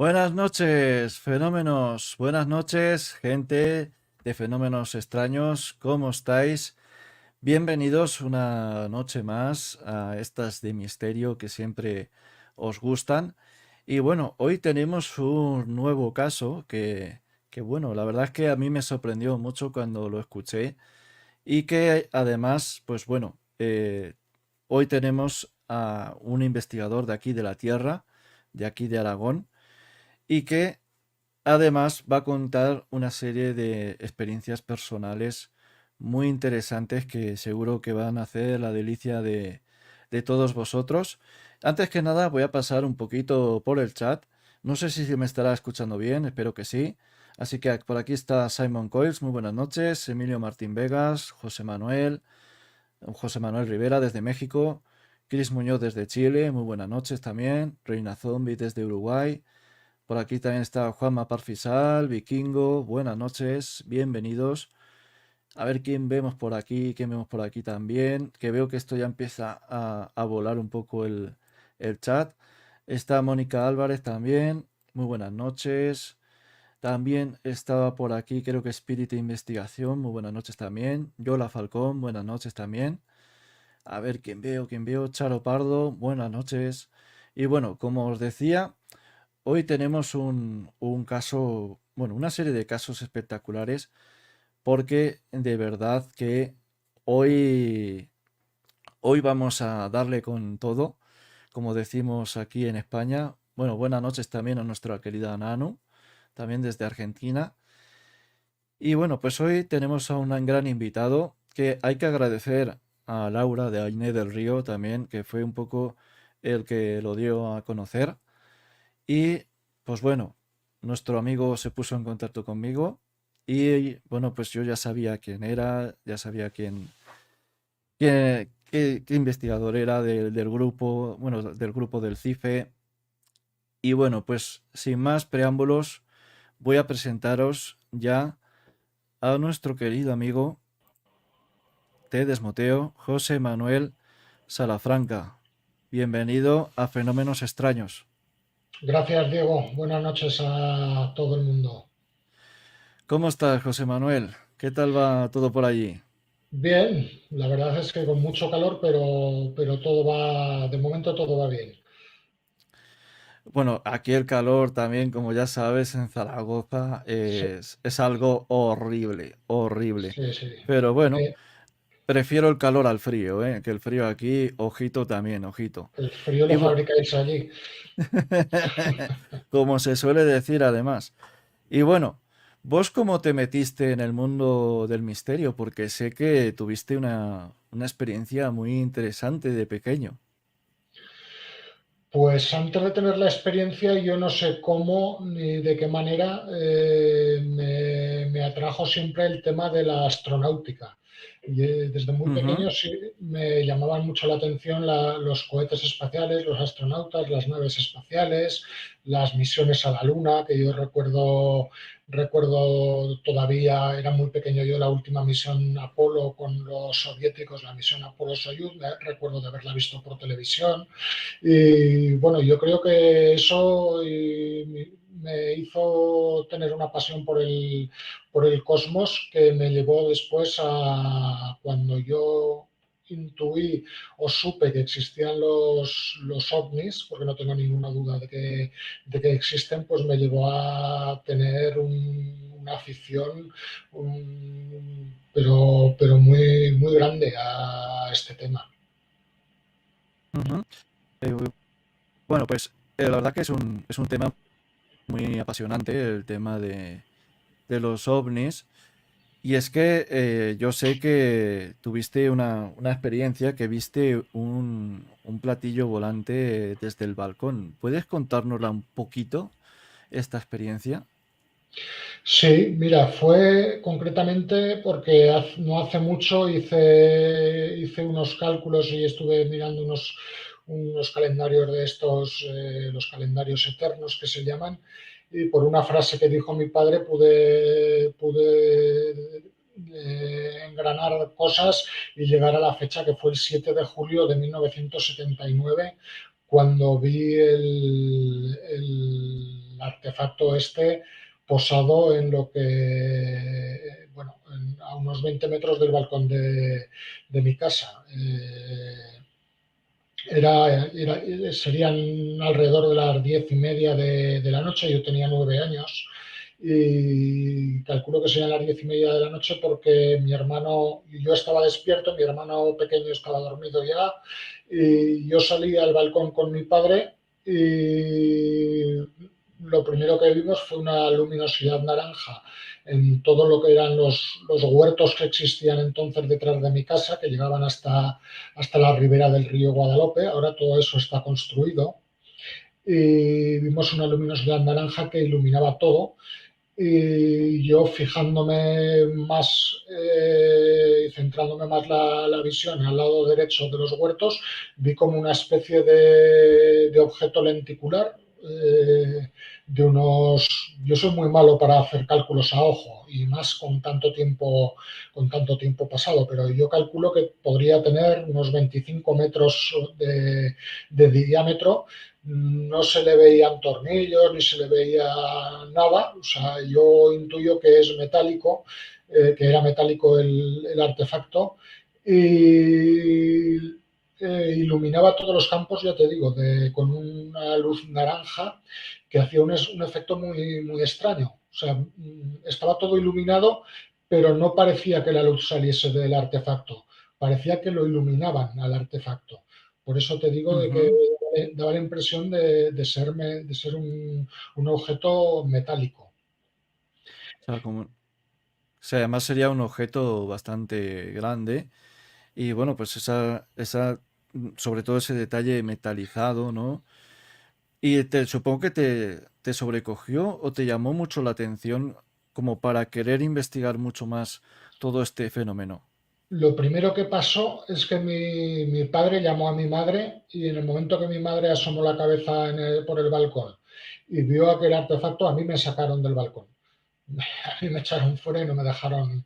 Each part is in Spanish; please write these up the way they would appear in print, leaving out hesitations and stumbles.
Buenas noches, fenómenos. Buenas noches, gente de fenómenos extraños. ¿Cómo estáis? Bienvenidos una noche más a estas de misterio que siempre os gustan. Y bueno, hoy tenemos un nuevo caso que bueno, la verdad es que a mí me sorprendió mucho cuando lo escuché y que además, pues bueno, hoy tenemos a un investigador de aquí de la Tierra, de aquí de Aragón, y que además va a contar una serie de experiencias personales muy interesantes que seguro que van a hacer la delicia de todos vosotros. Antes que nada voy a pasar un poquito por el chat. No sé si se me estará escuchando bien, espero que sí. Así que por aquí está Simon Coils, muy buenas noches. Emilio Martín Vegas, José Manuel Rivera desde México. Cris Muñoz desde Chile, muy buenas noches también. Reina Zombie desde Uruguay. Por aquí también está Juanma Parfisal, Vikingo, buenas noches, bienvenidos. A ver quién vemos por aquí también, que veo que esto ya empieza a volar un poco el chat. Está Mónica Álvarez también, muy buenas noches. También estaba por aquí, creo que Spirit Investigación, muy buenas noches también. Yola Falcón, buenas noches también. A ver quién veo. Charo Pardo, buenas noches. Y bueno, como os decía, hoy tenemos un caso, bueno, una serie de casos espectaculares porque de verdad que hoy, hoy vamos a darle con todo, como decimos aquí en España. Bueno, buenas noches también a nuestra querida Nanu, también desde Argentina. Y bueno, pues hoy tenemos a un gran invitado que hay que agradecer a Laura de Aine del Río también, que fue un poco el que lo dio a conocer. Y pues bueno, nuestro amigo se puso en contacto conmigo y bueno, pues yo ya sabía quién era, ya sabía qué investigador era del grupo, bueno, del grupo del CIFE. Y bueno, pues sin más preámbulos, voy a presentaros ya a nuestro querido amigo de Desmoteo, José Manuel Salafranca. Bienvenido a Fenómenos Extraños. Gracias, Diego. Buenas noches a todo el mundo. ¿Cómo estás, José Manuel? ¿Qué tal va todo por allí? Bien, la verdad es que con mucho calor, pero todo va, de momento todo va bien. Bueno, aquí el calor también, como ya sabes, en Zaragoza Sí, es algo horrible, horrible. sí, sí. Pero bueno, Eh, prefiero el calor al frío, ¿eh? Que el frío aquí, ojito también, ojito. el frío Y lo bueno, fabricáis allí. como se suele decir además. Y bueno, ¿vos cómo te metiste en el mundo del misterio? Porque sé que tuviste una experiencia muy interesante de pequeño. Pues antes de tener la experiencia, yo no sé cómo ni de qué manera me atrajo siempre el tema de la astronáutica. Y, desde muy pequeño Ujú. sí me llamaban mucho la atención los cohetes espaciales, los astronautas, las naves espaciales, las misiones a la Luna, que yo recuerdo todavía, era muy pequeño yo, la última misión Apolo con los soviéticos, la misión Apolo-Soyuz, recuerdo de haberla visto por televisión. Y bueno, yo creo que eso me hizo tener una pasión por el cosmos que me llevó después a cuando yo intuí o supe que existían los ovnis, porque no tengo ninguna duda de que existen, pues me llevó a tener una afición, pero muy, muy grande a este tema. Ujú. Eh, bueno, pues la verdad que es un tema muy apasionante, el tema de los ovnis. Y es que yo sé que tuviste una experiencia que viste un platillo volante desde el balcón. ¿Puedes contárnosla un poquito, esta experiencia? Sí, mira, fue concretamente porque no hace mucho hice unos cálculos y estuve mirando unos calendarios de estos, los calendarios eternos que se llaman, y por una frase que dijo mi padre pude engranar cosas y llegar a la fecha que fue el 7 de julio de 1979, cuando vi artefacto este posado en lo que, bueno, a unos 20 metros del balcón de mi casa. Serían alrededor de las 10:30 de la noche, yo tenía 9 años y calculo que serían las 10:30 de la noche porque mi hermano, yo estaba despierto, mi hermano pequeño estaba dormido ya y yo salí al balcón con mi padre y lo primero que vimos fue una luminosidad naranja en todo lo que eran los huertos que existían entonces detrás de mi casa, que llegaban hasta la ribera del río Guadalope. Ahora todo eso está construido. Y vimos una luminosidad naranja que iluminaba todo. Y yo fijándome más y centrándome más la visión al lado derecho de los huertos, vi como una especie de objeto lenticular de unos... Yo soy muy malo para hacer cálculos a ojo y más con tanto tiempo pasado, pero yo calculo que podría tener unos 25 metros de diámetro. No se le veían tornillos ni se le veía nada, o sea, yo intuyo que es metálico, que era metálico el artefacto y iluminaba todos los campos, ya te digo, con una luz naranja que hacía un efecto muy extraño. O sea, estaba todo iluminado, pero no parecía que la luz saliese del artefacto, parecía que lo iluminaban al artefacto. Por eso te digo de que Ujú. daba la impresión de ser un objeto metálico. O sea, además sería un objeto bastante grande y bueno, pues sobre todo ese detalle metalizado, ¿no? Y supongo que te sobrecogió o te llamó mucho la atención como para querer investigar mucho más todo este fenómeno. Lo primero que pasó es que mi padre llamó a mi madre y en el momento que mi madre asomó la cabeza por el balcón y vio aquel artefacto, a mí me sacaron del balcón. A mí me echaron fuera y no me dejaban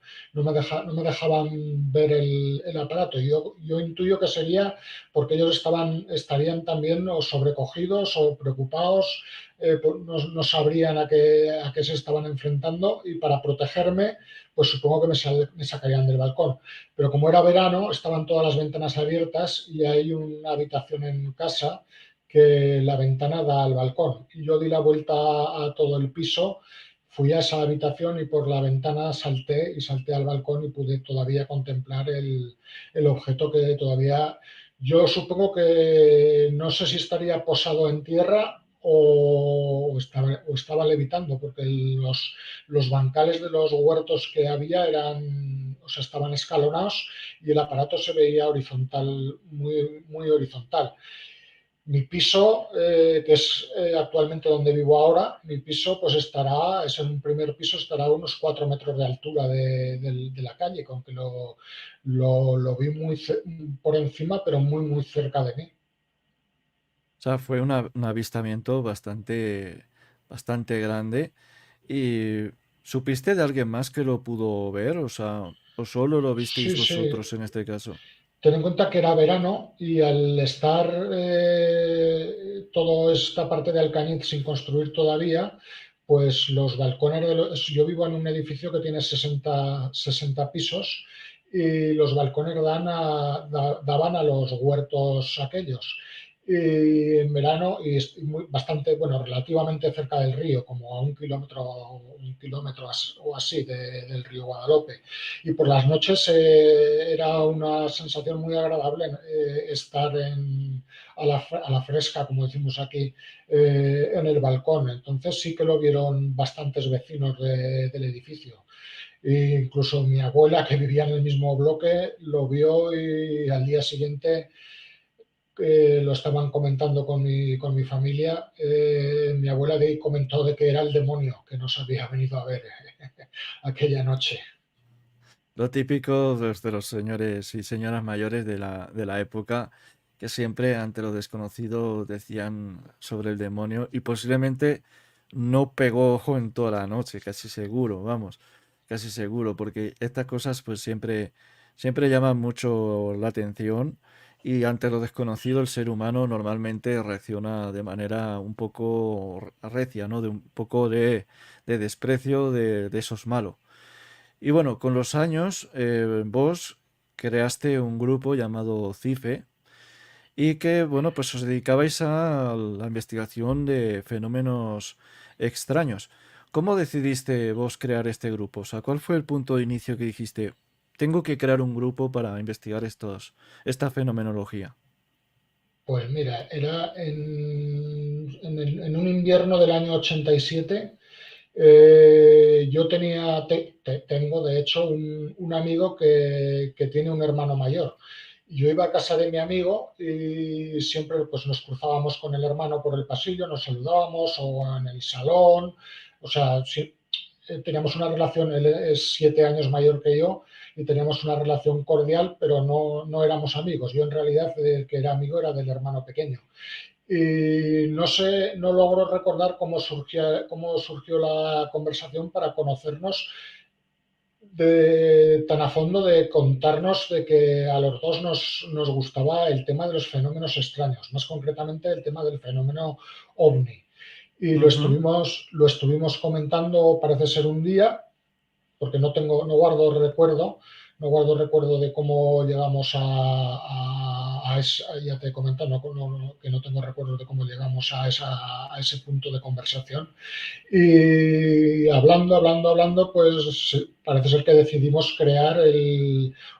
ver el aparato. Yo intuyo que sería porque ellos estarían también o sobrecogidos o preocupados, pues no sabrían a qué se estaban enfrentando y para protegerme, pues supongo que me sacarían del balcón. Pero como era verano, estaban todas las ventanas abiertas y hay una habitación en casa que la ventana da al balcón. Y yo di la vuelta a todo el piso. Fui a esa habitación y por la ventana salté al balcón y pude todavía contemplar el objeto que todavía, yo supongo que no sé si estaría posado en tierra o estaba levitando, porque los bancales de los huertos que había o sea, estaban escalonados y el aparato se veía horizontal, muy horizontal. Mi piso, que es actualmente donde vivo ahora, mi piso pues es en un primer piso, estará a unos 4 metros de altura de la calle, aunque lo vi por encima, pero muy cerca de mí. O sea, fue un avistamiento bastante grande. ¿Y supiste de alguien más que lo pudo ver? O sea, ¿o solo lo visteis Sí, sí. vosotros en este caso? Ten en cuenta que era verano y al estar toda esta parte de Alcañiz sin construir todavía, pues los balcones yo vivo en un edificio que tiene 60 pisos y los balcones daban a los huertos aquellos. Y en verano, bastante, bueno, relativamente cerca del río, como a un kilómetro o así del río Guadalope. Y por las noches era una sensación muy agradable estar a la fresca, como decimos aquí, en el balcón. Entonces sí que lo vieron bastantes vecinos del edificio. E incluso mi abuela, que vivía en el mismo bloque, lo vio y al día siguiente lo estaban comentando con mi familia. Mi abuela comentó de que era el demonio que nos había venido a ver aquella noche. Lo típico de los señores y señoras mayores de la época, que siempre ante lo desconocido decían sobre el demonio y posiblemente no pegó ojo en toda la noche, casi seguro, vamos, casi seguro, porque estas cosas pues siempre llaman mucho la atención y ante lo desconocido el ser humano normalmente reacciona de manera un poco recia, ¿no? De un poco de desprecio de eso es malo. Y bueno, con los años vos creaste un grupo llamado CIFE y que, bueno, pues os dedicabais a la investigación de fenómenos extraños. ¿Cómo decidiste vos crear este grupo? O sea, ¿cuál fue el punto de inicio que dijiste, tengo que crear un grupo para investigar esta fenomenología? Pues mira, era en un invierno del año 87. Yo tengo de hecho un amigo que tiene un hermano mayor. Yo iba a casa de mi amigo y siempre pues, nos cruzábamos con el hermano por el pasillo, nos saludábamos o en el salón. O sea, sí, teníamos una relación, él es 7 años mayor que yo y teníamos una relación cordial, pero no éramos amigos. Yo en realidad el que era amigo era del hermano pequeño. Y no sé, no logro recordar cómo surgió la conversación para conocernos tan a fondo, de contarnos de que a los dos nos gustaba el tema de los fenómenos extraños, más concretamente el tema del fenómeno ovni. Y Ujú. lo estuvimos comentando, parece ser un día, porque no guardo recuerdo, no guardo recuerdo de cómo llegamos ya te he comentado, que no tengo recuerdo de cómo llegamos a ese punto de conversación. Y hablando, pues parece ser que decidimos crear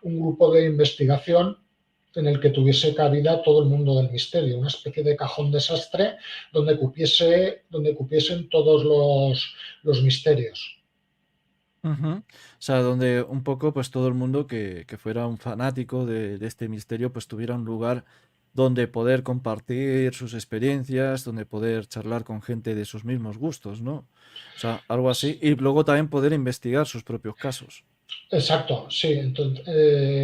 un grupo de investigación en el que tuviese cabida todo el mundo del misterio, una especie de cajón desastre donde cupiesen todos los misterios. Ujú. O sea, donde un poco, pues todo el mundo que fuera un fanático de este misterio, pues tuviera un lugar donde poder compartir sus experiencias, donde poder charlar con gente de sus mismos gustos, ¿no? O sea, algo así. Y luego también poder investigar sus propios casos. Exacto, sí. Entonces,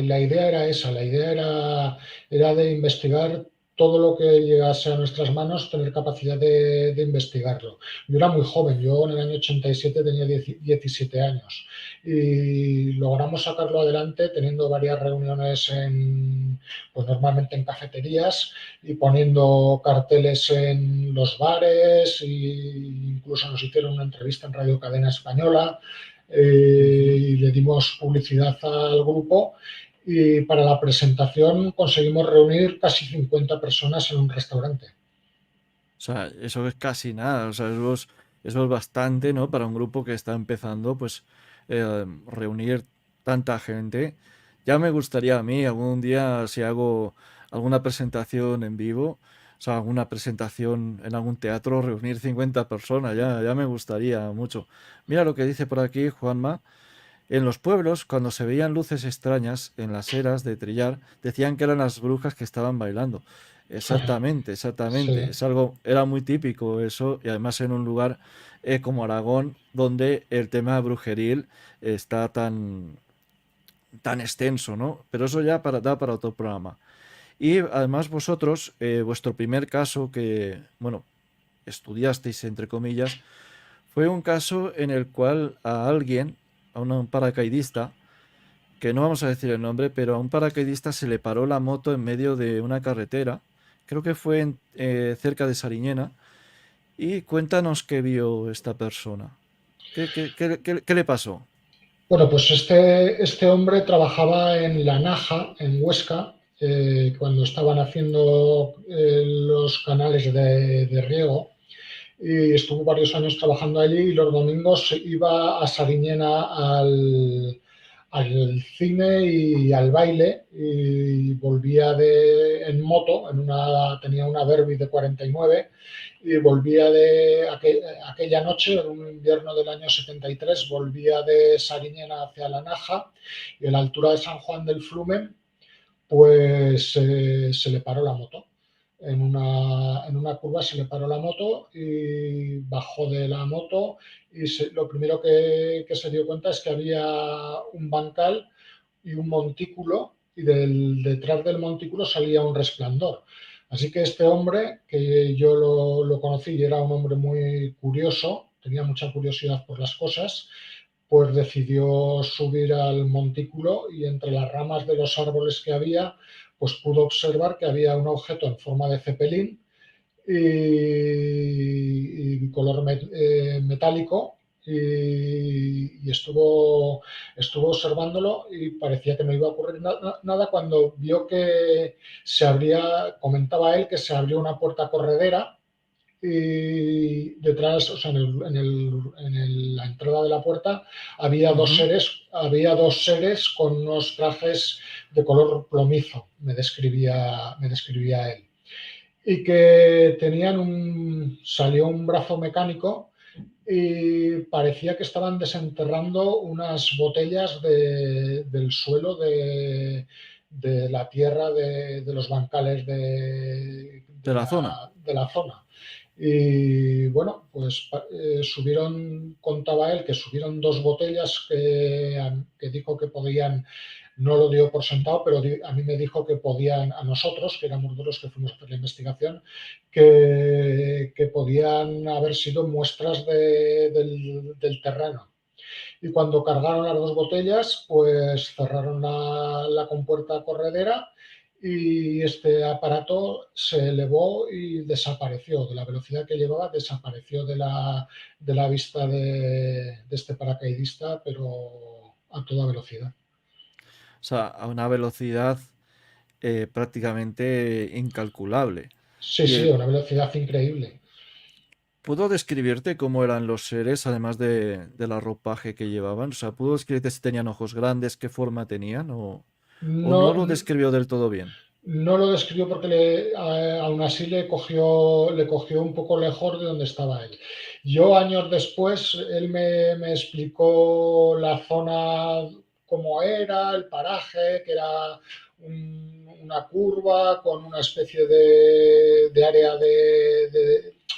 la idea era esa, era de investigar todo lo que llegase a nuestras manos, tener capacidad de investigarlo. Yo era muy joven, yo en el año 87 tenía 17 años y logramos sacarlo adelante teniendo varias reuniones pues normalmente en cafeterías y poniendo carteles en los bares, e incluso nos hicieron una entrevista en Radio Cadena Española. Ujú. Y le dimos publicidad al grupo y para la presentación conseguimos reunir casi 50 personas en un restaurante. O sea, eso es casi nada. O sea, eso es bastante, ¿no? Para un grupo que está empezando, pues, reunir tanta gente. Ya me gustaría a mí algún día si hago alguna presentación en vivo, o sea, alguna presentación en algún teatro, reunir 50 personas, ya me gustaría mucho. Mira lo que dice por aquí Juanma. En los pueblos, cuando se veían luces extrañas en las eras de trillar, decían que eran las brujas que estaban bailando. Exactamente, exactamente. Sí, Es algo, era muy típico eso, y además en un lugar como Aragón, donde el tema brujeril está tan extenso, ¿no? Pero eso ya da para otro programa. Y además vosotros, vuestro primer caso que, bueno, estudiasteis, entre comillas, fue un caso en el cual a alguien, a un paracaidista, que no vamos a decir el nombre, pero a un paracaidista se le paró la moto en medio de una carretera, creo que fue cerca de Sariñena, y cuéntanos qué vio esta persona. ¿Qué le pasó? bueno, pues este hombre trabajaba en La Naja, en Huesca, cuando estaban haciendo los canales de riego, y estuvo varios años trabajando allí y los domingos iba a Sariñena al cine y al baile y volvía en moto, tenía una Derby de 49 y volvía aquella noche, en un invierno del año 73, volvía de Sariñena hacia La Naja y a la altura de San Juan del Flumen pues se le paró la moto. En una curva se le paró la moto y bajó de la moto y lo primero que se dio cuenta es que había un bancal y un montículo y detrás del montículo salía un resplandor. Así que este hombre, que yo lo conocí y era un hombre muy curioso, tenía mucha curiosidad por las cosas, pues decidió subir al montículo y entre las ramas de los árboles que había, pues pudo observar que había un objeto en forma de cepelín y color metálico y estuvo observándolo y parecía que no iba a ocurrir nada cuando vio que comentaba él que se abrió una puerta corredera y detrás, o sea, la entrada de la puerta Ujú. había dos seres con unos trajes de color plomizo, me describía él y que salió un brazo mecánico y parecía que estaban desenterrando unas botellas del suelo de la tierra de los bancales De la zona. de la zona. Y bueno, pues contaba él que subieron dos botellas que dijo que podían, no lo dio por sentado, pero a mí me dijo que podían, a nosotros, que éramos de los que fuimos a hacer la investigación, que podían haber sido muestras del terreno. Y cuando cargaron las dos botellas, pues cerraron la compuerta corredera y este aparato se elevó y desapareció. De la velocidad que llevaba, desapareció de la vista de este paracaidista, pero a toda velocidad. O sea, a una velocidad prácticamente incalculable. Sí, Y sí, a una velocidad increíble. ¿pudo describirte cómo eran los seres, además de la ropaje que llevaban? O sea, ¿pudo describirte si tenían ojos grandes, qué forma tenían? ¿O no No, lo describió del todo bien? no lo describió porque aún así le cogió un poco lejos de donde estaba él. Yo años después, él me explicó la zona cómo era, el paraje, que era una curva con una especie de área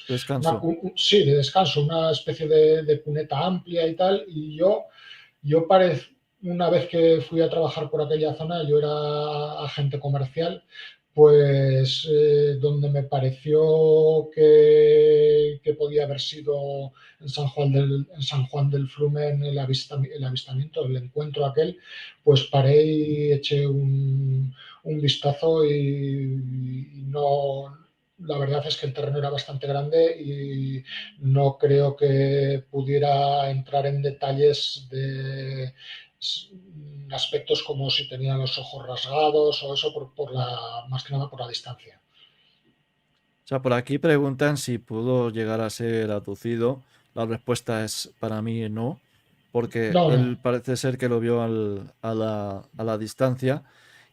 Descanso. sí, de descanso, una especie de cuneta amplia y tal, y yo una vez que fui a trabajar por aquella zona, yo era agente comercial, pues donde me pareció que podía haber sido en San Juan del Flumen el avistamiento, el encuentro aquel, pues paré y eché un vistazo y no, la verdad es que el terreno era bastante grande y no creo que pudiera entrar en detalles de aspectos como si tenían los ojos rasgados o eso más que nada por la distancia. O sea, por aquí preguntan si pudo llegar a ser abducido. La respuesta es para mí no, porque No, no. él parece ser que lo vio a la distancia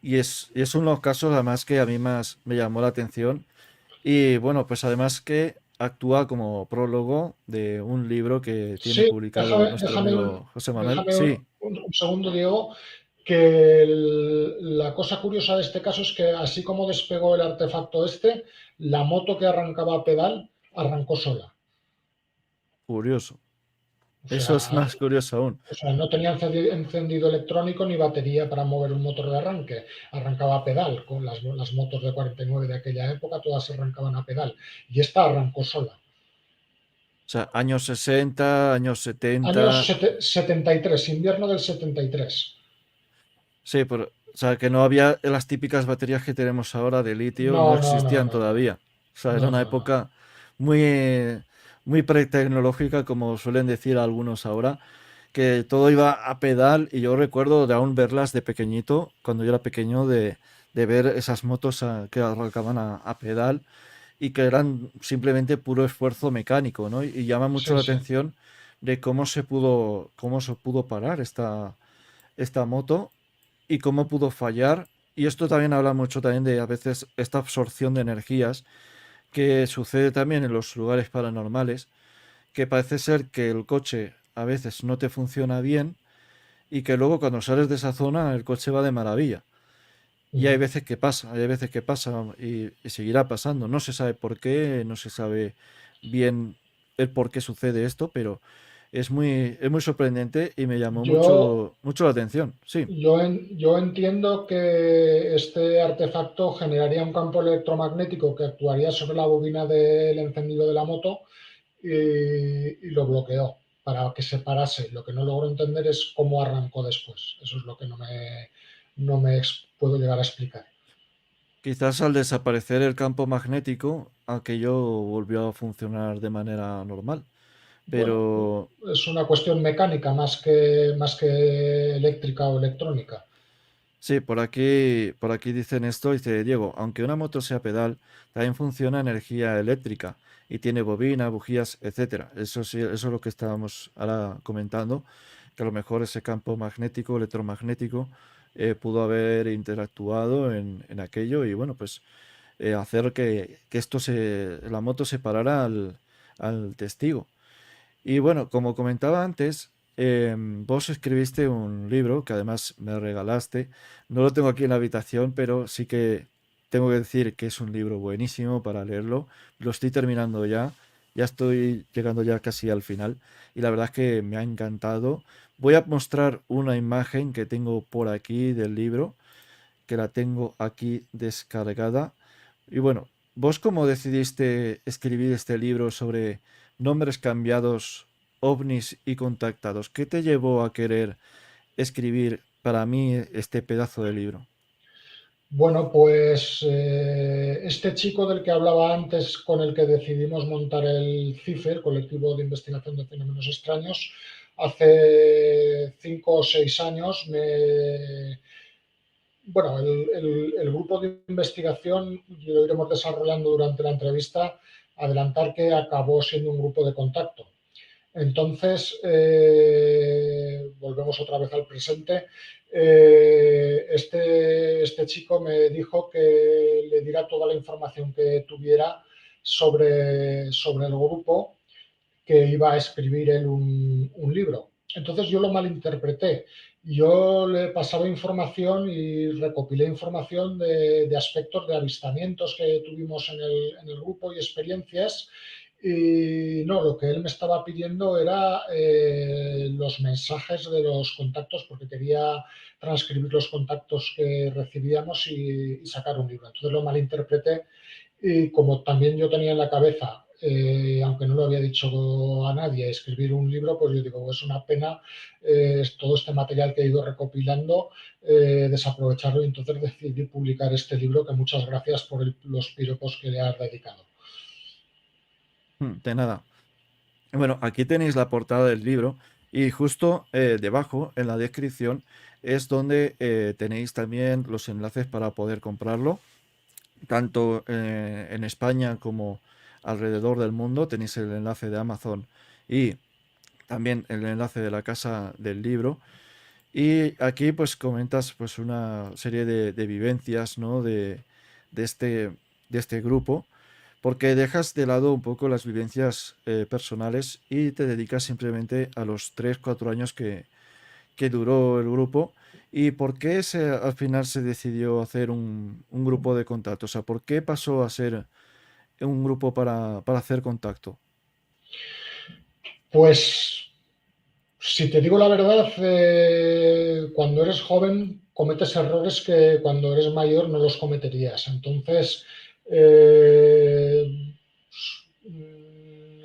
y es uno de los casos además que a mí más me llamó la atención. Y bueno, pues además que actúa como prólogo de un libro que tiene Sí, publicado nuestro amigo José Manuel. déjame Sí, un segundo, Diego, que la cosa curiosa de este caso es que así como despegó el artefacto este, la moto que arrancaba a pedal arrancó sola. curioso. O Eso es sea, más curioso aún. no tenía encendido electrónico ni batería para mover un motor de arranque. Arrancaba a pedal, con las motos de 49 de aquella época, todas arrancaban a pedal. Y esta arrancó sola. O sea, años 60, años Años 70. 73, invierno del 73. Sí, pero, o sea, que no había las típicas baterías que tenemos ahora de litio, no No, no, no, existían no, no. todavía. O sea, era No, una no, no. época muy, muy pretecnológica, como suelen decir algunos ahora, que todo iba a pedal y yo recuerdo de aún verlas de pequeñito, cuando yo era pequeño, de ver esas motos que arrancaban a pedal y que eran simplemente puro esfuerzo mecánico, ¿no? Y llama mucho Sí, la sí. atención de cómo se pudo parar esta moto y cómo pudo fallar. Y esto también habla mucho también de a veces esta absorción de energías que sucede también en los lugares paranormales, que parece ser que el coche a veces no te funciona bien y que luego cuando sales de esa zona el coche va de maravilla. Y hay Ujú. veces que pasa, hay veces que pasa y seguirá pasando. No se sabe por qué, no se sabe bien el por qué sucede esto, pero es muy sorprendente y me llamó Yo, mucho la atención. Sí. yo entiendo que este artefacto generaría un campo electromagnético que actuaría sobre la bobina del encendido de la moto y lo bloqueó para que se parase. Lo que no logro entender es cómo arrancó después. Eso es lo que no me puedo llegar a explicar. Quizás al desaparecer el campo magnético, aquello volvió a funcionar de manera normal. Bueno, Pero es una cuestión mecánica más que eléctrica o electrónica. sí, por aquí dicen esto, dice Diego, aunque una moto sea pedal, también funciona energía eléctrica y tiene bobina, bujías, etcétera. Eso sí, eso es lo que estábamos ahora comentando, que a lo mejor ese campo magnético, electromagnético, pudo haber interactuado en aquello y bueno, pues hacer que la moto se parara al testigo. Y bueno, como comentaba antes, vos escribiste un libro que además me regalaste. No lo tengo aquí en la habitación, pero sí que tengo que decir que es un libro buenísimo para leerlo. Lo estoy terminando ya. Ya estoy llegando ya casi al final. Y la verdad es que me ha encantado. Voy a mostrar una imagen que tengo por aquí del libro, que la tengo aquí descargada. Y bueno, ¿vos cómo decidiste escribir este libro sobre nombres cambiados, ovnis y contactados? ¿Qué te llevó a querer escribir para mí este pedazo de libro? Bueno, pues este chico del que hablaba antes, con el que decidimos montar el CIFE, el Colectivo de Investigación de Fenómenos Extraños, hace 5 o 6 años bueno, el grupo de investigación, y lo iremos desarrollando durante la entrevista, adelantar que acabó siendo un grupo de contacto. Entonces, volvemos otra vez al presente. Este chico me dijo que le diera toda la información que tuviera sobre el grupo, que iba a escribir él un libro. Entonces yo lo malinterpreté. Yo le pasaba información y recopilé información de aspectos de avistamientos que tuvimos en el grupo y experiencias. Y no, lo que él me estaba pidiendo era los mensajes de los contactos, porque quería transcribir los contactos que recibíamos y sacar un libro. Entonces lo malinterpreté, y como también yo tenía en la cabeza, aunque no lo había dicho a nadie, escribir un libro, pues yo digo, es una pena todo este material que he ido recopilando, desaprovecharlo, y entonces decidí publicar este libro, que muchas gracias por los piropos que le has dedicado. De nada. Bueno, aquí tenéis la portada del libro y justo debajo, en la descripción, es donde tenéis también los enlaces para poder comprarlo, tanto en España como alrededor del mundo. Tenéis el enlace de Amazon y también el enlace de la casa del libro. Y aquí pues comentas pues una serie de vivencias, ¿no? De este, de este grupo, porque dejas de lado un poco las vivencias personales y te dedicas simplemente a los 3 4 años que duró el grupo. ¿Y por qué al final se decidió hacer un grupo de contacto? O sea, ¿por qué pasó a ser un grupo para hacer contacto? Pues, si te digo la verdad, cuando eres joven cometes errores que cuando eres mayor no los cometerías. Entonces, eh,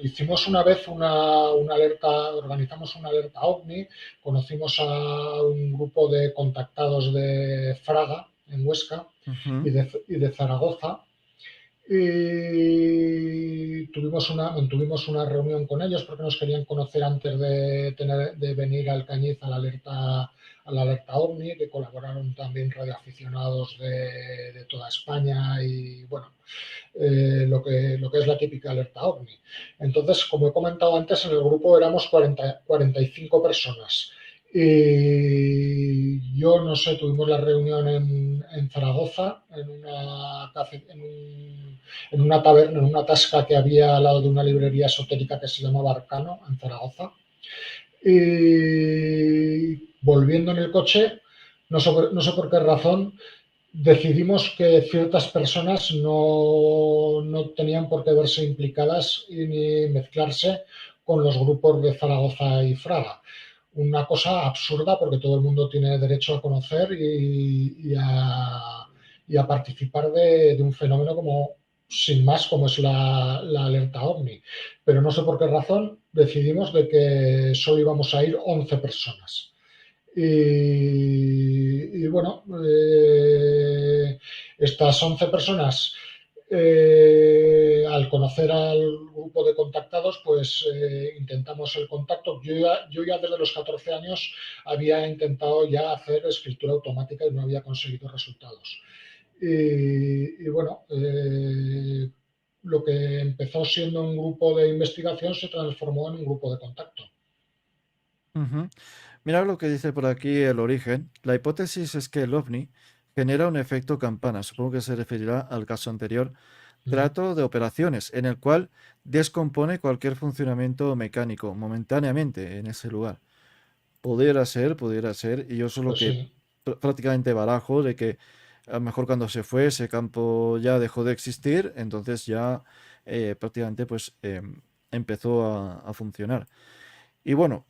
hicimos una vez una alerta, organizamos una alerta OVNI, conocimos a un grupo de contactados de Fraga, en Huesca, Ujú. y de Zaragoza, y mantuvimos una reunión con ellos porque nos querían conocer antes de venir al Cañiz a la alerta OVNI, que colaboraron también radioaficionados de toda España y bueno, lo que es la típica alerta OVNI. Entonces, como he comentado antes, en el grupo éramos 45 personas. Y yo no sé, tuvimos la reunión en Zaragoza, en una taberna, en una tasca que había al lado de una librería esotérica que se llamaba Arcano, en Zaragoza. Y volviendo en el coche, no sé por qué razón, decidimos que ciertas personas no tenían por qué verse implicadas y ni mezclarse con los grupos de Zaragoza y Fraga. Una cosa absurda, porque todo el mundo tiene derecho a conocer y a participar de un fenómeno como, sin más, como es la alerta OVNI. Pero no sé por qué razón decidimos de que solo íbamos a ir 11 personas. Y bueno, estas 11 personas, al conocer al grupo de contactados, pues intentamos el contacto. Yo ya desde los 14 años había intentado ya hacer escritura automática y no había conseguido resultados. Y bueno, lo que empezó siendo un grupo de investigación se transformó en un grupo de contacto. Ujú. Mira lo que dice por aquí el origen. La hipótesis es que el ovni genera un efecto campana, supongo que se referirá al caso anterior, Mm. trato de operaciones, en el cual descompone cualquier funcionamiento mecánico momentáneamente en ese lugar. Pudiera ser, y yo solo Pues que sí. prácticamente barajo de que a lo mejor cuando se fue ese campo ya dejó de existir, entonces ya prácticamente pues empezó a funcionar. Y bueno,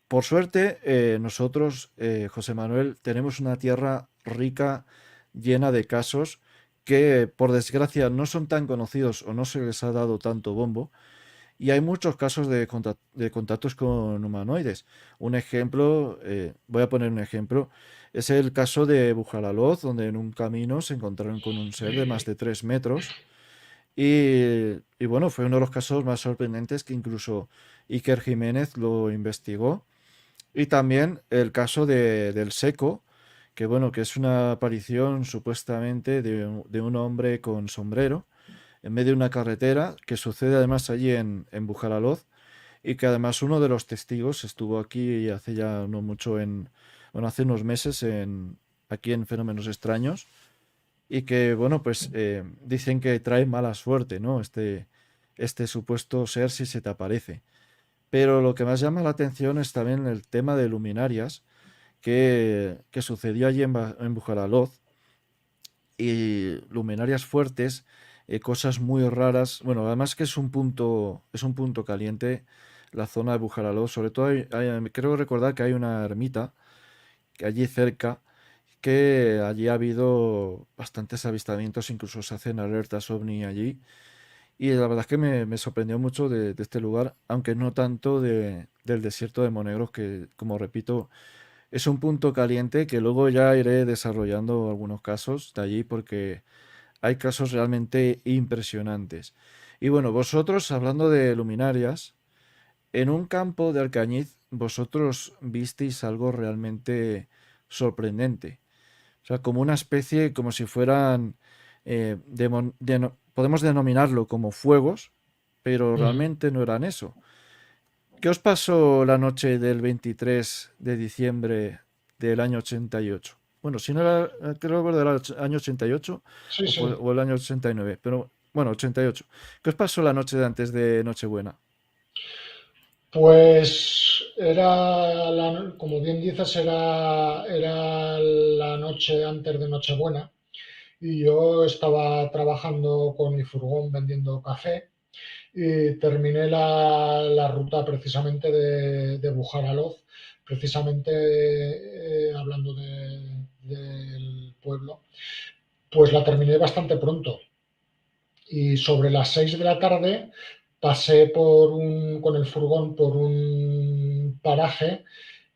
por suerte, nosotros, José Manuel, tenemos una tierra rica, llena de casos que, por desgracia, no son tan conocidos o no se les ha dado tanto bombo. Y hay muchos casos de contactos con humanoides. Un ejemplo, voy a poner un ejemplo, es el caso de Bujaraloz, donde en un camino se encontraron con un ser de más de 3 metros y bueno, fue uno de los casos más sorprendentes que incluso Iker Jiménez lo investigó. Y también el caso del Seco, que bueno, que es una aparición supuestamente de un hombre con sombrero en medio de una carretera, que sucede además allí en Bujaraloz, y que además uno de los testigos estuvo aquí hace ya no mucho bueno, hace unos meses aquí en Fenómenos Extraños, y que, bueno, pues dicen que trae mala suerte, ¿no? Este supuesto ser si se te aparece. Pero lo que más llama la atención es también el tema de luminarias que sucedió allí en Bujaraloz, y luminarias fuertes, cosas muy raras. Bueno, además que es un punto caliente la zona de Bujaraloz. Sobre todo creo recordar que hay una ermita que allí cerca, que allí ha habido bastantes avistamientos, incluso se hacen alertas ovni allí. Y la verdad es que me sorprendió mucho de este lugar, aunque no tanto del desierto de Monegros, que, como repito, es un punto caliente que luego ya iré desarrollando algunos casos de allí porque hay casos realmente impresionantes. Y bueno, vosotros, hablando de luminarias, en un campo de Alcañiz, vosotros visteis algo realmente sorprendente. O sea, como una especie, como si fueran, podemos denominarlo como fuegos, pero Ujú. realmente no eran eso. ¿Qué os pasó la noche del 23 de diciembre del año 88? Bueno, si no era, creo que era el año 88 Sí, sí. o el año 89, pero bueno, 88. ¿Qué os pasó la noche de antes de Nochebuena? Pues era, como bien dices, era la noche antes de Nochebuena y yo estaba trabajando con mi furgón vendiendo café y terminé la ruta precisamente de Bujaraloz, precisamente hablando del pueblo, pues la terminé bastante pronto y sobre las 6 de la tarde pasé con el furgón por un paraje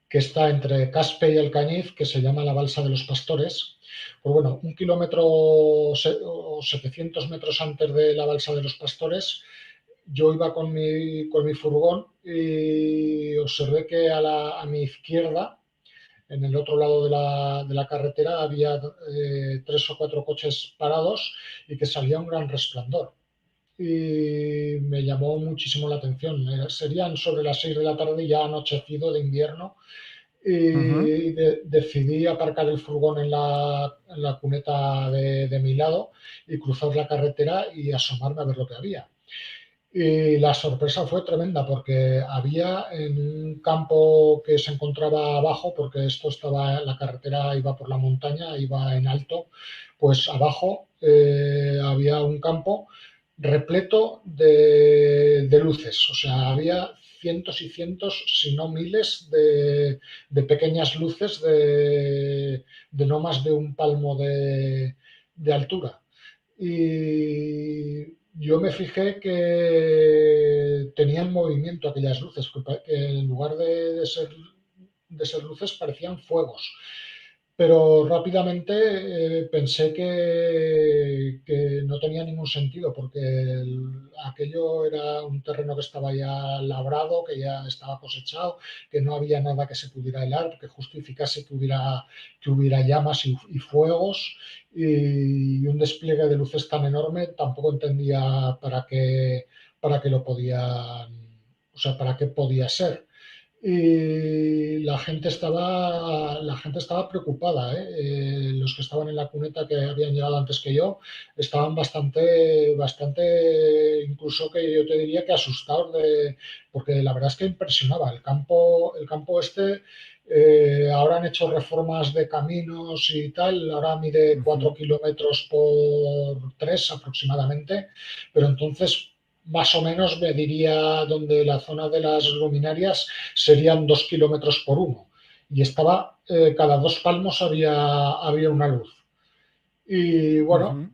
que está entre Caspe y Alcañiz, que se llama la Balsa de los Pastores. Pues bueno, un kilómetro o 700 metros antes de la Balsa de los Pastores, yo iba con mi furgón y observé que a mi izquierda, en el otro lado de la carretera, había 3 o 4 coches parados y que salía un gran resplandor y me llamó muchísimo la atención. Serían sobre las 6 de la tarde, ya anochecido de invierno, Ujú, y decidí aparcar el furgón en la cuneta de mi lado y cruzar la carretera y asomarme a ver lo que había. Y la sorpresa fue tremenda porque había en un campo que se encontraba abajo, porque esto estaba, la carretera iba por la montaña, iba en alto, pues abajo había un campo repleto de luces, o sea, había cientos y cientos, si no miles, de pequeñas luces de no más de un palmo de altura. Y yo me fijé que tenían movimiento aquellas luces, que en lugar de ser luces parecían fuegos. Pero rápidamente pensé que no tenía ningún sentido porque aquello era un terreno que estaba ya labrado, que ya estaba cosechado, que no había nada que se pudiera helar, que justificase que hubiera llamas y fuegos y un despliegue de luces tan enorme. Tampoco entendía para qué lo podían, o sea, para qué podía ser y la gente estaba preocupada, ¿eh? Los que estaban en la cuneta que habían llegado antes que yo estaban bastante, incluso que yo te diría que asustados porque la verdad es que impresionaba. El campo este, ahora han hecho reformas de caminos y tal, ahora mide 4 Ujú, kilómetros por 3 aproximadamente, pero entonces más o menos me diría donde la zona de las luminarias serían 2 kilómetros por uno. Y estaba, cada 2 palmos había una luz. Y bueno, ujú.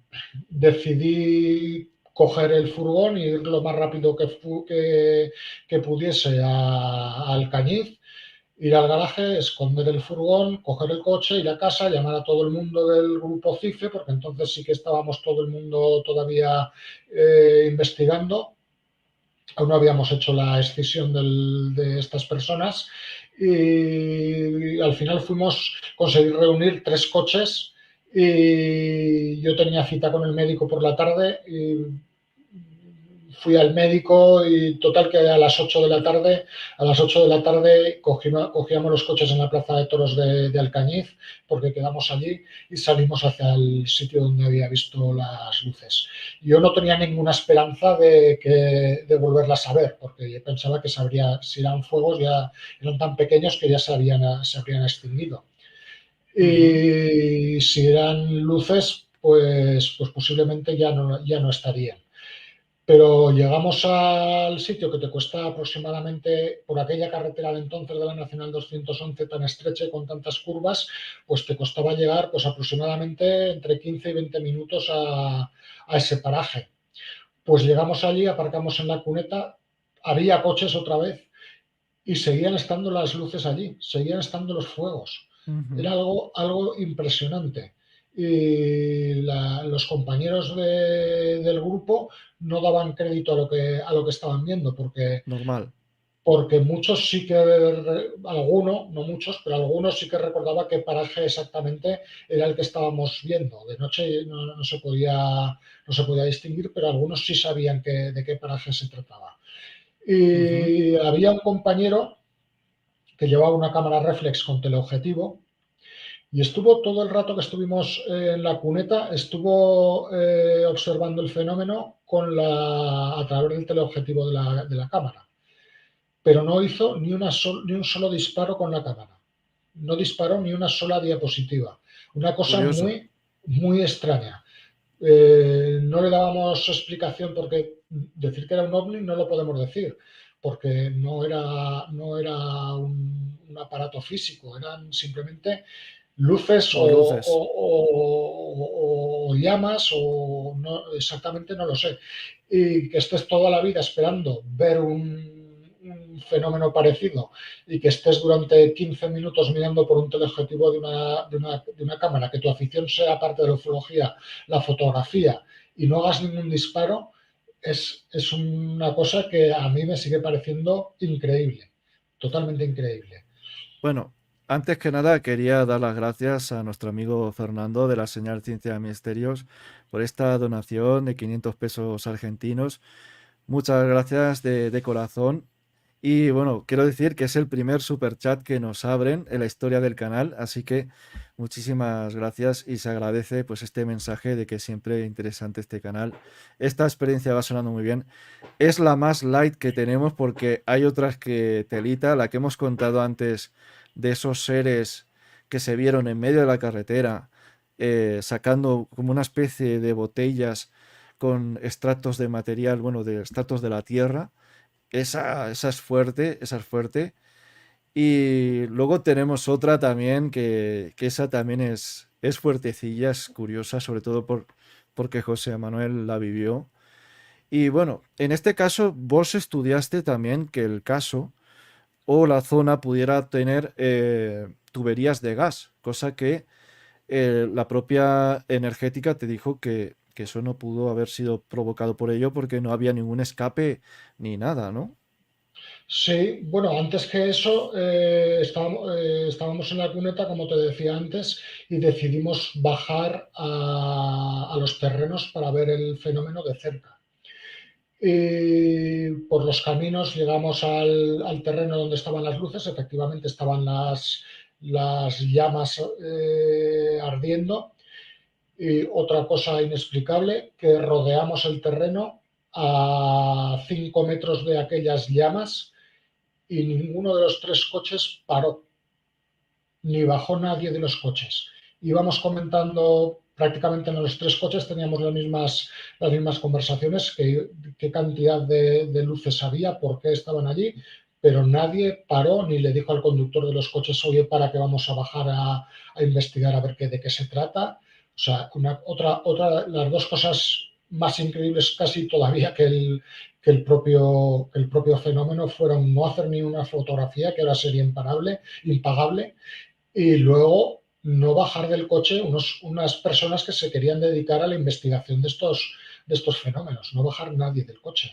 decidí coger el furgón y ir lo más rápido que pudiese a Alcañiz, ir al garaje, esconder el furgón, coger el coche, ir a casa, llamar a todo el mundo del grupo CIFE, porque entonces sí que estábamos todo el mundo todavía investigando. Aún no habíamos hecho la escisión de estas personas y al final conseguir reunir 3 coches y yo tenía cita con el médico por la tarde y fui al médico y total que a las 8 de la tarde cogíamos los coches en la plaza de toros de Alcañiz porque quedamos allí y salimos hacia el sitio donde había visto las luces. Yo no tenía ninguna esperanza de volverlas a ver porque yo pensaba que si eran fuegos ya eran tan pequeños que ya se habrían extinguido. Ujú. Y si eran luces, pues posiblemente ya no estarían. Pero llegamos al sitio que te cuesta aproximadamente, por aquella carretera de entonces de la Nacional 211 tan estrecha y con tantas curvas, pues te costaba llegar pues aproximadamente entre 15 y 20 minutos a ese paraje. Pues llegamos allí, aparcamos en la cuneta, había coches otra vez y seguían estando las luces allí, seguían estando los fuegos. Era Ujú. algo impresionante. Y los compañeros del grupo no daban crédito a lo que estaban viendo, Normal. porque muchos sí que, alguno, no muchos, pero algunos sí que recordaba qué paraje exactamente era el que estábamos viendo. De noche no se podía distinguir, pero algunos sí sabían de qué paraje se trataba. Ujú. Y había un compañero que llevaba una cámara reflex con teleobjetivo y estuvo todo el rato que estuvimos en la cuneta, estuvo observando el fenómeno a través del teleobjetivo de la cámara, pero no hizo ni un solo disparo con la cámara, no disparó ni una sola diapositiva, una cosa Curioso. muy extraña. No le dábamos explicación porque decir que era un ovni no lo podemos decir, porque no era un aparato físico, eran simplemente luces O luces. o llamas o no, exactamente no lo sé. Y que estés toda la vida esperando ver un fenómeno parecido y que estés durante 15 minutos mirando por un teleobjetivo de una cámara, que tu afición sea, aparte de la ufología, la fotografía y no hagas ningún disparo, es una cosa que a mí me sigue pareciendo increíble, totalmente increíble. Bueno, antes que nada quería dar las gracias a nuestro amigo Fernando de la señal Ciencia de Misterios por esta donación de 500 pesos argentinos. Muchas gracias de corazón. Y bueno, quiero decir que es el primer super chat que nos abren en la historia del canal, así que muchísimas gracias y se agradece pues este mensaje de que siempre interesante este canal. Esta experiencia va sonando muy bien. Es la más light que tenemos porque hay otras que telita, la que hemos contado antes de esos seres que se vieron en medio de la carretera, sacando como una especie de botellas con extractos de material, bueno, de extractos de la tierra. Esa es fuerte, esa es fuerte. Y luego tenemos otra también que esa también es fuertecilla, es curiosa, sobre todo porque José Manuel la vivió. Y bueno, en este caso, vos estudiaste también que el caso o la zona pudiera tener tuberías de gas, cosa que la propia energética te dijo que eso no pudo haber sido provocado por ello porque no había ningún escape ni nada, ¿no? Sí, bueno, antes que eso, estábamos en la cuneta, como te decía antes, y decidimos bajar a los terrenos para ver el fenómeno de cerca. Y por los caminos llegamos al terreno donde estaban las luces, efectivamente estaban las llamas ardiendo. Y otra cosa inexplicable, que rodeamos el terreno a 5 metros de aquellas llamas y ninguno de los tres coches paró, ni bajó nadie de los coches. Íbamos comentando prácticamente en los tres coches, teníamos las mismas conversaciones, qué cantidad de luces había, por qué estaban allí, pero nadie paró ni le dijo al conductor de los coches, oye, para que vamos a bajar a investigar a ver de qué se trata. O sea, las dos cosas más increíbles casi todavía que el propio fenómeno fueron no hacer ni una fotografía, que ahora sería impagable, y luego no bajar del coche unas personas que se querían dedicar a la investigación de estos fenómenos, no bajar nadie del coche.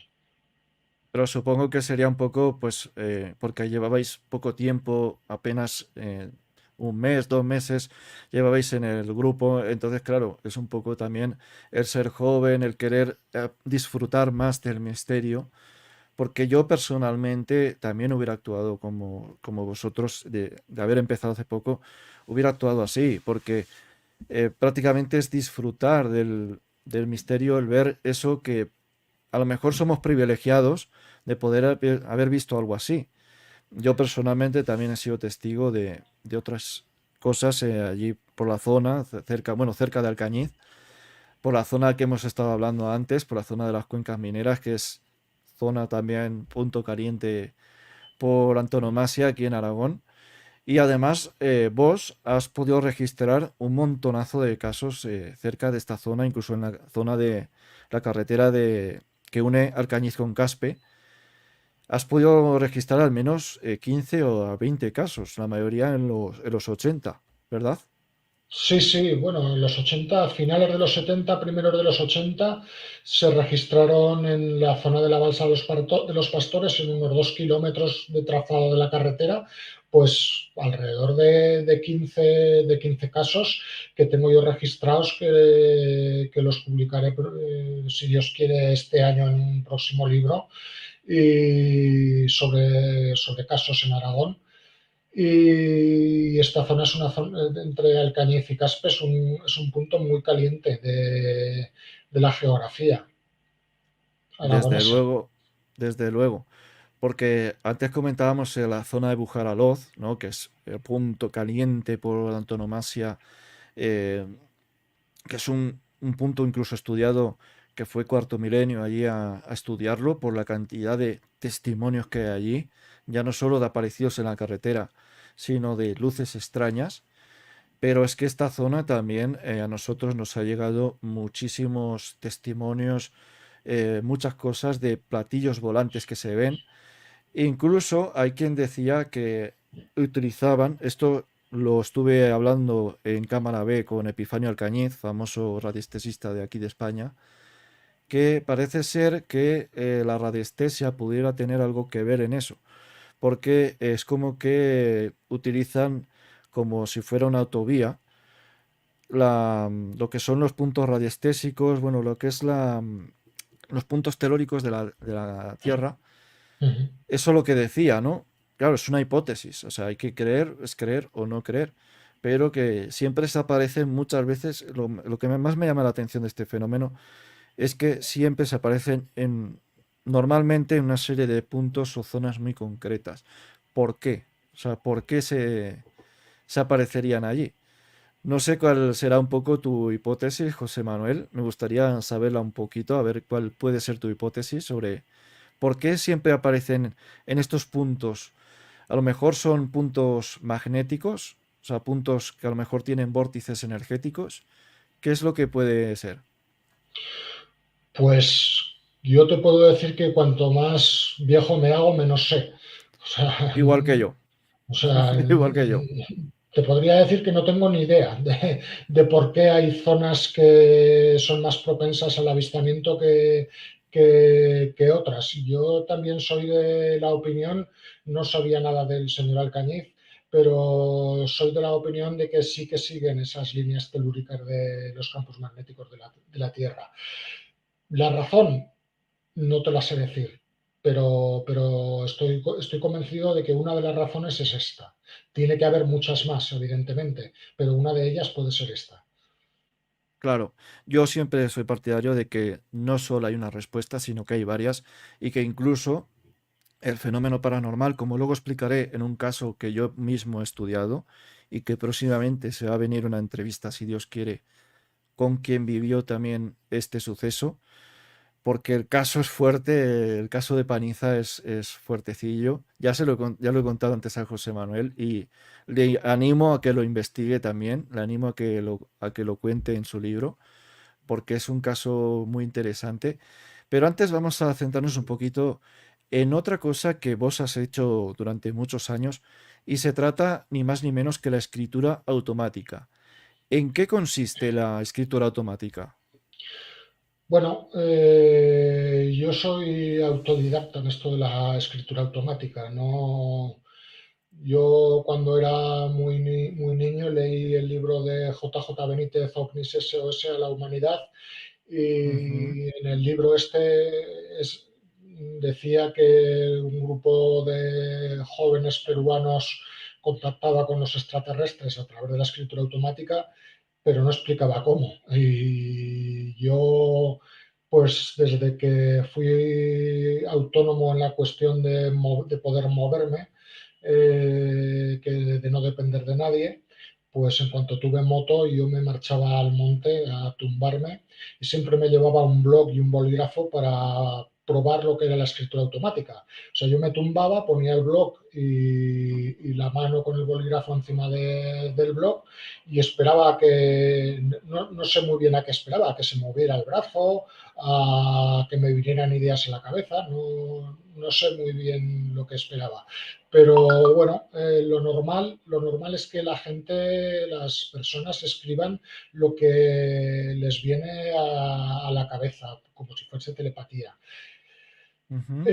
Pero supongo que sería un poco, pues, porque llevabais poco tiempo, apenas un mes, 2 meses, llevabais en el grupo, entonces, claro, es un poco también el ser joven, el querer disfrutar más del misterio, porque yo personalmente también hubiera actuado como vosotros, de haber empezado hace poco, hubiera actuado así, porque prácticamente es disfrutar del misterio, el ver eso que a lo mejor somos privilegiados de poder haber visto algo así. Yo personalmente también he sido testigo de otras cosas allí por la zona, cerca, bueno, cerca de Alcañiz, por la zona que hemos estado hablando antes, por la zona de las cuencas mineras, que es zona también punto caliente por antonomasia aquí en Aragón. Y además, vos has podido registrar un montonazo de casos cerca de esta zona, incluso en la zona de la carretera que une Alcañiz con Caspe. Has podido registrar al menos 15 o a 20 casos, la mayoría en los 80, ¿verdad? Sí, sí, bueno, en los 80, finales de los 70, primeros de los 80, se registraron en la zona de la Balsa de los Pastores, en unos 2 kilómetros de trazado de la carretera, pues alrededor de 15 casos que tengo yo registrados que los publicaré, si Dios quiere, este año en un próximo libro y sobre casos en Aragón. Y esta zona es una zona entre Alcañiz y Caspe, es un punto muy caliente de la geografía Desde aragonesa. luego, desde luego. Porque antes comentábamos la zona de Bujaraloz, ¿no? Que es el punto caliente por antonomasia, eh, que es un punto incluso estudiado, que fue cuarto milenio allí a estudiarlo por la cantidad de testimonios que hay allí, ya no solo de aparecidos en la carretera, sino de luces extrañas. Pero es que esta zona también a nosotros nos ha llegado muchísimos testimonios, muchas cosas de platillos volantes que se ven. Incluso hay quien decía que utilizaban, esto lo estuve hablando en Cámara B con Epifanio Alcañiz, famoso radiestesista de aquí de España, que parece ser que la radiestesia pudiera tener algo que ver en eso, porque es como que utilizan como si fuera una autovía lo que son los puntos radiestésicos, bueno, lo que es los puntos telóricos de la Tierra. Ujú. Eso es lo que decía, ¿no? Claro, es una hipótesis, o sea, hay que creer, es creer o no creer, pero que siempre se aparecen muchas veces, lo que más me llama la atención de este fenómeno es que siempre se aparecen normalmente en una serie de puntos o zonas muy concretas. ¿Por qué? O sea, ¿por qué se aparecerían allí? No sé cuál será un poco tu hipótesis, José Manuel. Me gustaría saberla un poquito, a ver cuál puede ser tu hipótesis sobre por qué siempre aparecen en estos puntos. A lo mejor son puntos magnéticos, o sea, puntos que a lo mejor tienen vórtices energéticos. ¿Qué es lo que puede ser? Pues Yo te puedo decir que cuanto más viejo me hago, menos sé. O sea, Igual que yo, o sea, igual que yo. te podría decir que no tengo ni idea de por qué hay zonas que son más propensas al avistamiento que otras. Yo también soy de la opinión, no sabía nada del señor Alcañiz, pero soy de la opinión de que sí que siguen esas líneas telúricas de los campos magnéticos de la Tierra. La razón no te la sé decir, pero estoy convencido de que una de las razones es esta. Tiene que haber muchas más, evidentemente, pero una de ellas puede ser esta. Claro, yo siempre soy partidario de que no solo hay una respuesta, sino que hay varias y que incluso el fenómeno paranormal, como luego explicaré en un caso que yo mismo he estudiado y que próximamente se va a venir una entrevista, si Dios quiere, con quien vivió también este suceso, porque el caso es fuerte, el caso de Paniza es fuertecillo. Ya lo he contado antes a José Manuel y le animo a que lo investigue también, le animo a que lo cuente en su libro, porque es un caso muy interesante. Pero antes vamos a centrarnos un poquito en otra cosa que vos has hecho durante muchos años y se trata ni más ni menos que la escritura automática. ¿En qué consiste la escritura automática? Bueno, yo soy autodidacta en esto de la escritura automática. No, yo cuando era muy niño leí el libro de JJ Benítez, OVNIS SOS a la humanidad, Ujú, y en el libro decía que un grupo de jóvenes peruanos contactaba con los extraterrestres a través de la escritura automática, pero no explicaba cómo. Y yo, pues desde que fui autónomo en la cuestión de poder moverme, de no depender de nadie, pues en cuanto tuve moto yo me marchaba al monte a tumbarme y siempre me llevaba un blog y un bolígrafo para probar lo que era la escritura automática. O sea, yo me tumbaba, ponía el blog y la mano con el bolígrafo encima del blog y esperaba a que, no sé muy bien a qué esperaba, a que se moviera el brazo, a que me vinieran ideas en la cabeza, no sé muy bien lo que esperaba. Pero bueno, lo normal es que la gente, las personas escriban lo que les viene a la cabeza, como si fuese telepatía. ujú,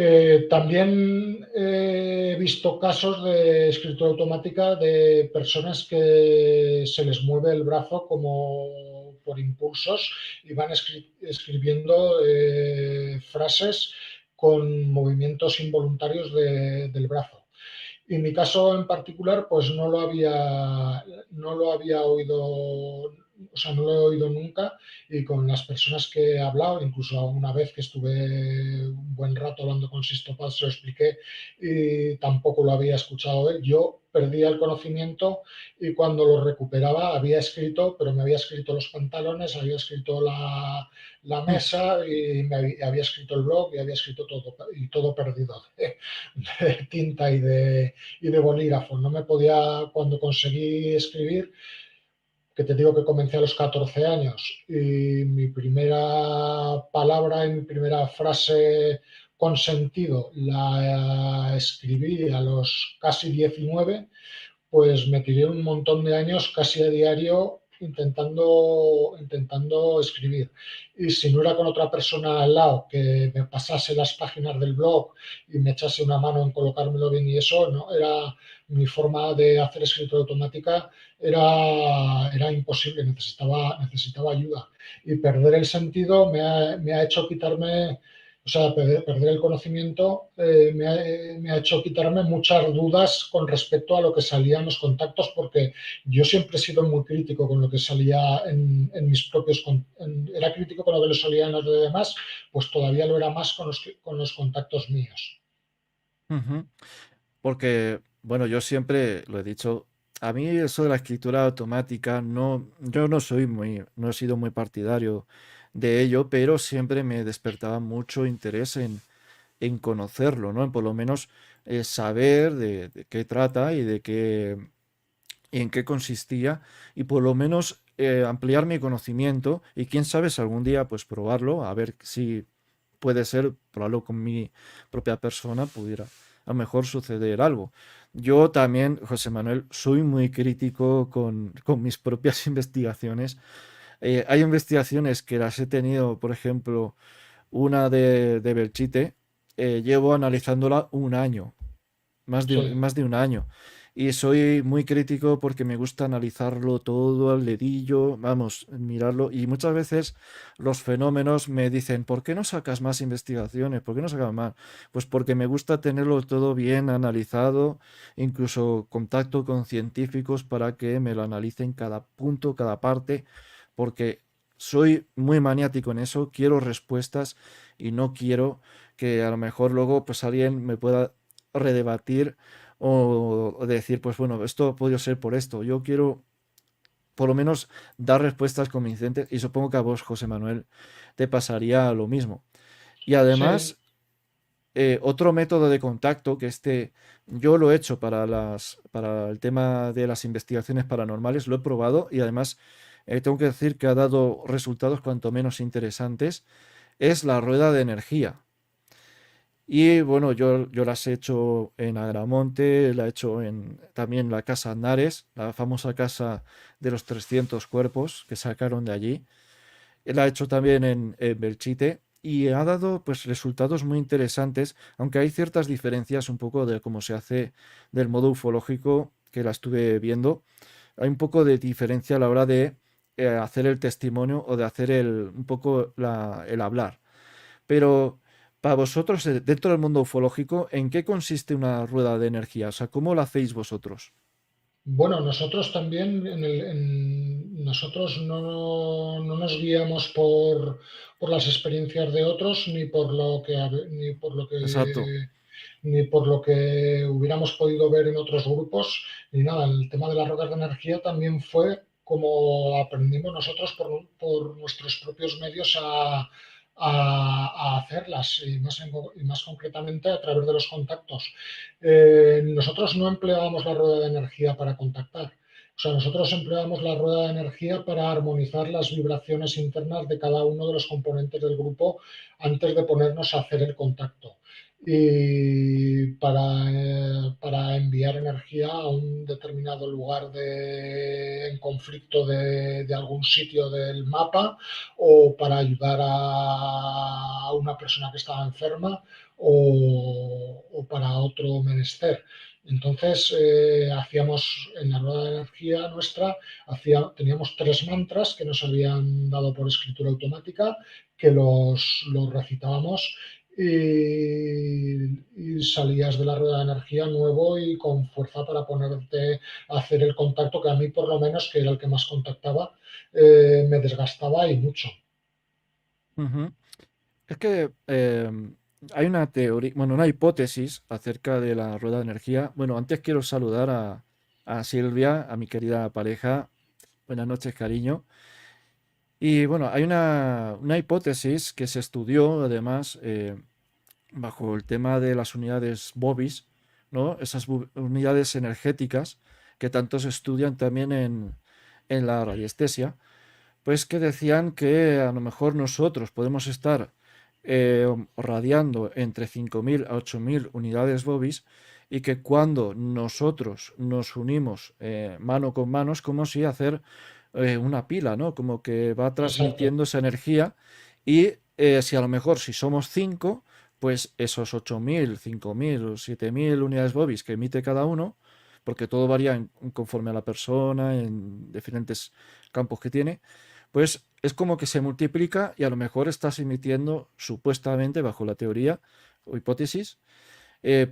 También he visto casos de escritura automática de personas que se les mueve el brazo como por impulsos y van escribiendo frases con movimientos involuntarios del brazo. En mi caso en particular, pues no lo había oído, o sea, no lo he oído nunca, y con las personas que he hablado, incluso una vez que estuve un buen rato hablando con Sisto Paz, se lo expliqué y tampoco lo había escuchado él. Yo perdía el conocimiento y cuando lo recuperaba había escrito, pero me había escrito los pantalones, había escrito la mm, mesa y había escrito el blog y había escrito todo, y todo perdido de tinta y de bolígrafo. No me podía, cuando conseguí escribir, que te digo que comencé a los 14 años, y mi primera palabra y mi primera frase con sentido la escribí a los casi 19, pues me tiré un montón de años casi a diario intentando escribir. Y si no era con otra persona al lado que me pasase las páginas del blog y me echase una mano en colocármelo bien y eso, no era mi forma de hacer escritura automática, era imposible, necesitaba ayuda. Y perder el sentido me ha hecho quitarme, o sea, perder el conocimiento, me ha hecho quitarme muchas dudas con respecto a lo que salía en los contactos, porque yo siempre he sido muy crítico con lo que salía en mis propios, era crítico con lo que le salía en los demás, pues todavía lo era más con los contactos míos. ujú. Porque, bueno, yo siempre lo he dicho, a mí eso de la escritura automática, yo no he sido muy partidario de ello, pero siempre me despertaba mucho interés en conocerlo, ¿no? En por lo menos saber de qué trata y en qué consistía, y por lo menos ampliar mi conocimiento, y quién sabe si algún día pues probarlo, a ver si puede ser, probarlo con mi propia persona, pudiera a lo mejor suceder algo. Yo también, José Manuel, soy muy crítico con mis propias investigaciones. Hay investigaciones que las he tenido, por ejemplo, una de Belchite, llevo analizándola un año, Sí, más de un año. Y soy muy crítico porque me gusta analizarlo todo al dedillo, vamos, mirarlo. Y muchas veces los fenómenos me dicen, ¿por qué no sacas más investigaciones? ¿Por qué no sacas más? Pues porque me gusta tenerlo todo bien analizado, incluso contacto con científicos para que me lo analicen cada punto, cada parte, porque soy muy maniático en eso, quiero respuestas y no quiero que a lo mejor luego pues alguien me pueda redebatir o decir, pues bueno, esto ha podido ser por esto. Yo quiero por lo menos dar respuestas convincentes y supongo que a vos, José Manuel, te pasaría lo mismo. Y sí. además, otro método de contacto que yo lo he hecho para el tema de las investigaciones paranormales, lo he probado y además tengo que decir que ha dado resultados cuanto menos interesantes, es la rueda de energía. Y bueno, yo las he hecho en Agramonte, la he hecho también la Casa Andares, la famosa casa de los 300 cuerpos que sacaron de allí. La he hecho también en Belchite y ha dado pues resultados muy interesantes, aunque hay ciertas diferencias un poco de cómo se hace del modo ufológico que la estuve viendo. Hay un poco de diferencia a la hora de hacer el testimonio o de hacer un poco el hablar. Pero para vosotros, dentro del mundo ufológico, ¿en qué consiste una rueda de energía? O sea, ¿cómo la hacéis vosotros? Bueno, nosotros también, nosotros no nos guiamos por las experiencias de otros ni por lo que, ni por lo Exacto. que ni por lo que hubiéramos podido ver en otros grupos, ni nada. El tema de las ruedas de energía también fue como aprendimos nosotros por nuestros propios medios a hacerlas y más concretamente a través de los contactos. Nosotros no empleábamos la rueda de energía para contactar. O sea, nosotros empleábamos la rueda de energía para armonizar las vibraciones internas de cada uno de los componentes del grupo antes de ponernos a hacer el contacto y para enviar energía a un determinado lugar en conflicto de algún sitio del mapa o para ayudar a una persona que estaba enferma o para otro menester. Entonces, hacíamos en la rueda de energía nuestra, teníamos 3 mantras que nos habían dado por escritura automática, que los recitábamos y salías de la rueda de energía nuevo y con fuerza para ponerte a hacer el contacto que a mí por lo menos, que era el que más contactaba, me desgastaba y mucho. Ujú. Es que hay una teoría, bueno, una hipótesis acerca de la rueda de energía. Bueno, antes quiero saludar a Silvia, a mi querida pareja. Buenas noches, cariño. Y bueno, hay una hipótesis que se estudió además bajo el tema de las unidades BOVIS, ¿no? Esas unidades energéticas que tanto se estudian también en la radiestesia, pues que decían que a lo mejor nosotros podemos estar radiando entre 5.000 a 8.000 unidades BOVIS y que cuando nosotros nos unimos mano con mano es como si hacer una pila, ¿no? Como que va Exacto, transmitiendo esa energía y si a lo mejor si somos 5 pues esos 8.000 5.000 o 7.000 unidades BOVIS que emite cada uno, porque todo varía conforme a la persona, en diferentes campos que tiene, pues es como que se multiplica y a lo mejor estás emitiendo, supuestamente, bajo la teoría o hipótesis,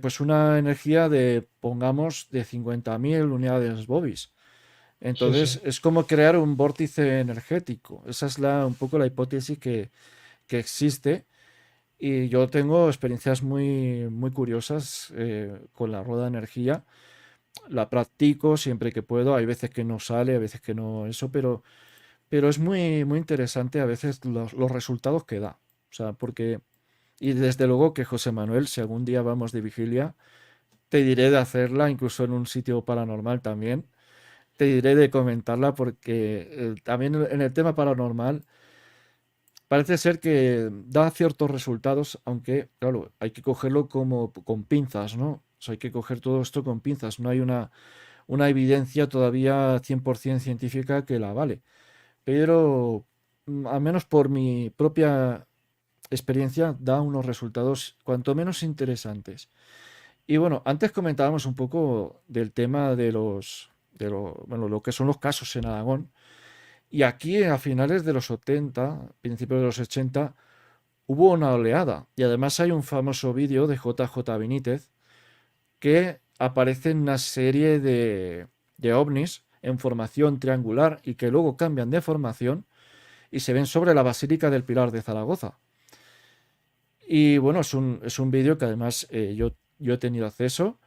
pues una energía de, pongamos, de 50.000 unidades Bovis. sí, sí. Entonces es como crear un vórtice energético. Esa es un poco la hipótesis que existe. Y yo tengo experiencias muy, muy curiosas con la rueda de energía. La practico siempre que puedo. Hay veces que no sale, a veces que no eso, pero es muy, muy interesante a veces los resultados que da. O sea, porque, y desde luego que José Manuel, si algún día vamos de vigilia, te diré de hacerla, incluso en un sitio paranormal también. Te diré de comentarla porque también en el tema paranormal parece ser que da ciertos resultados, aunque, claro, hay que cogerlo como con pinzas, ¿no? O sea, hay que coger todo esto con pinzas. No hay una evidencia todavía 100% científica que la vale. Pero, al menos por mi propia experiencia, da unos resultados cuanto menos interesantes. Y bueno, antes comentábamos un poco del tema bueno, lo que son los casos en Aragón. Y aquí a finales de los 70, principios de los 80, hubo una oleada. Y además hay un famoso vídeo de JJ Benítez que aparece en una serie de ovnis en formación triangular y que luego cambian de formación y se ven sobre la Basílica del Pilar de Zaragoza. Y bueno, es un vídeo que además yo he tenido acceso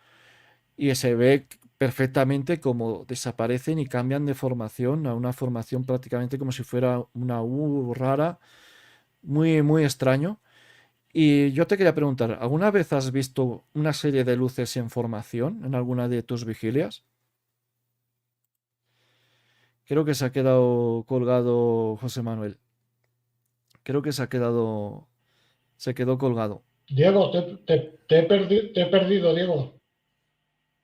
y se ve perfectamente cómo desaparecen y cambian de formación a una formación prácticamente como si fuera una U rara, muy, muy extraño. Y yo te quería preguntar, ¿alguna vez has visto una serie de luces en formación en alguna de tus vigilias? Creo que se ha quedado colgado José Manuel. Creo que se quedó colgado. Diego, te he perdido, Diego.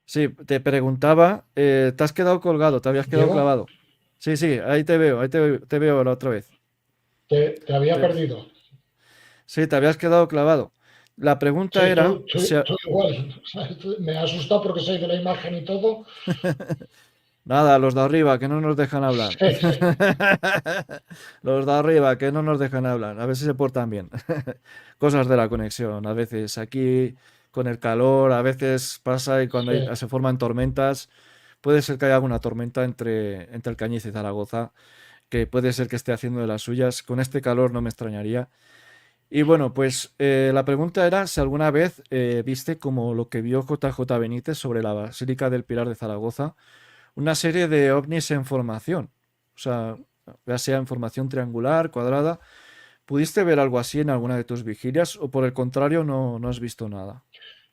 Sí, te preguntaba, te has quedado colgado, te habías quedado Diego, clavado. Sí, sí, ahí te veo, te veo la otra vez. te había Te- perdido. sí, te habías quedado clavado. La pregunta Sí, era, si, tú igual. Me ha asustado porque se ha ido la imagen y todo. nada, los de arriba, que no nos dejan hablar. Sí, sí, Los de arriba, que no nos dejan hablar. A ver si se portan bien. Cosas de la conexión. A veces aquí con el calor, a veces pasa y cuando sí. se forman tormentas, puede ser que haya alguna tormenta entre el Cañiz y Zaragoza, que puede ser que esté haciendo de las suyas. Con este calor no me extrañaría. Y bueno, pues la pregunta era si alguna vez viste como lo que vio JJ Benítez sobre la Basílica del Pilar de Zaragoza, una serie de ovnis en formación. O sea, ya sea en formación triangular, cuadrada. ¿Pudiste ver algo así en alguna de tus vigilias o por el contrario no has visto nada?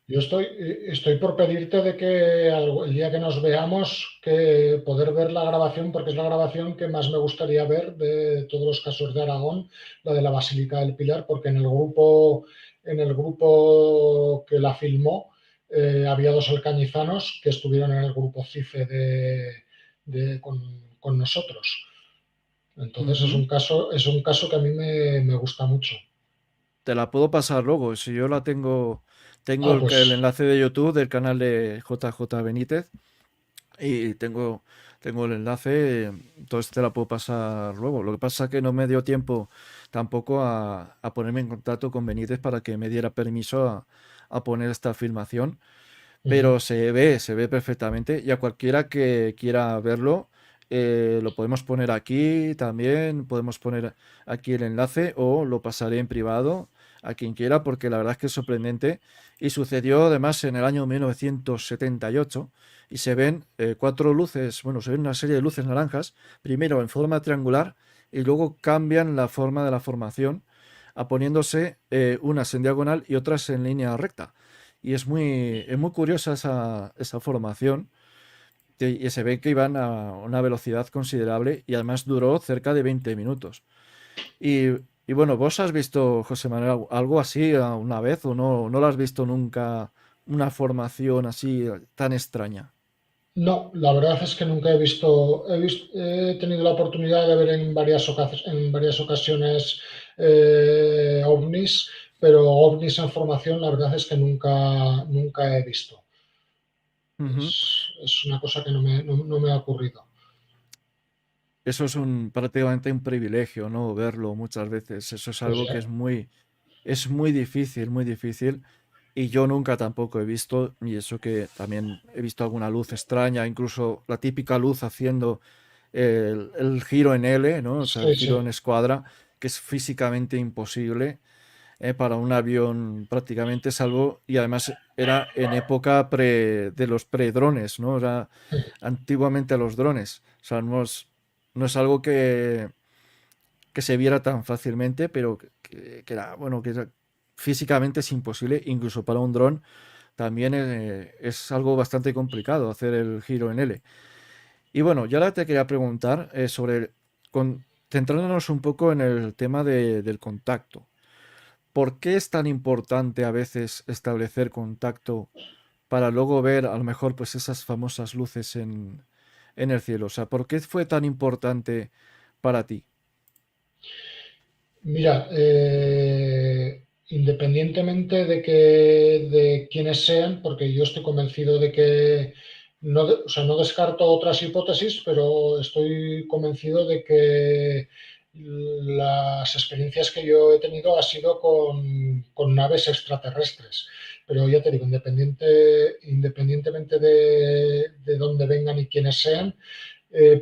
Yo estoy por pedirte de que el día que nos veamos, que poder ver la grabación, porque es la grabación que más me gustaría ver de todos los casos de Aragón, la de la Basílica del Pilar, porque en el grupo que la filmó, había dos alcañizanos que estuvieron en el grupo CIFE con nosotros. Entonces Ujú. es un caso que a mí me gusta mucho. Te la puedo pasar luego. Si yo la tengo Ah, el pues enlace de YouTube del canal de JJ Benítez y tengo el enlace, entonces te la puedo pasar luego. Lo que pasa es que no me dio tiempo tampoco a ponerme en contacto con Benítez para que me diera permiso a poner esta filmación. ujú. Pero se ve perfectamente y a cualquiera que quiera verlo, lo podemos poner aquí también, podemos poner aquí el enlace o lo pasaré en privado a quien quiera porque la verdad es que es sorprendente y sucedió además en el año 1978 y se ven cuatro luces, bueno, se ven una serie de luces naranjas, primero en forma triangular y luego cambian la forma de la formación, poniéndose unas en diagonal y otras en línea recta. Y es muy curiosa esa formación. Y se ve que iban a una velocidad considerable y además duró cerca de 20 minutos. Y, y bueno, ¿vos has visto, José Manuel, algo así una vez o no lo has visto nunca, una formación así tan extraña? No, la verdad es que nunca he tenido la oportunidad de ver en varias ocasiones ovnis, pero ovnis en formación la verdad es que nunca he visto. Ujú. Es una cosa que no me ha ocurrido. Eso es prácticamente un privilegio, ¿no? Verlo muchas veces. Eso es Pues algo que ya, es muy difícil, muy difícil. Y yo nunca tampoco he visto, y eso que también he visto alguna luz extraña, incluso la típica luz haciendo el giro en L, ¿no? O sea, el sí, giro en sí, escuadra, que es físicamente imposible para un avión prácticamente, salvo, y además era en época de los predrones, ¿no? Era antiguamente los drones. O sea, no es algo que se viera tan fácilmente, pero que era, bueno, físicamente es imposible, incluso para un dron también es algo bastante complicado hacer el giro en L. Y bueno, yo ahora te quería preguntar sobre, centrándonos un poco en el tema del contacto. ¿Por qué es tan importante a veces establecer contacto para luego ver a lo mejor pues esas famosas luces en el cielo? O sea, ¿por qué fue tan importante para ti? Mira, independientemente de quiénes sean, porque yo estoy convencido de que no, o sea, no descarto otras hipótesis, pero estoy convencido de que las experiencias que yo he tenido ha sido con naves extraterrestres. Pero ya te digo, independientemente de dónde vengan y quiénes sean,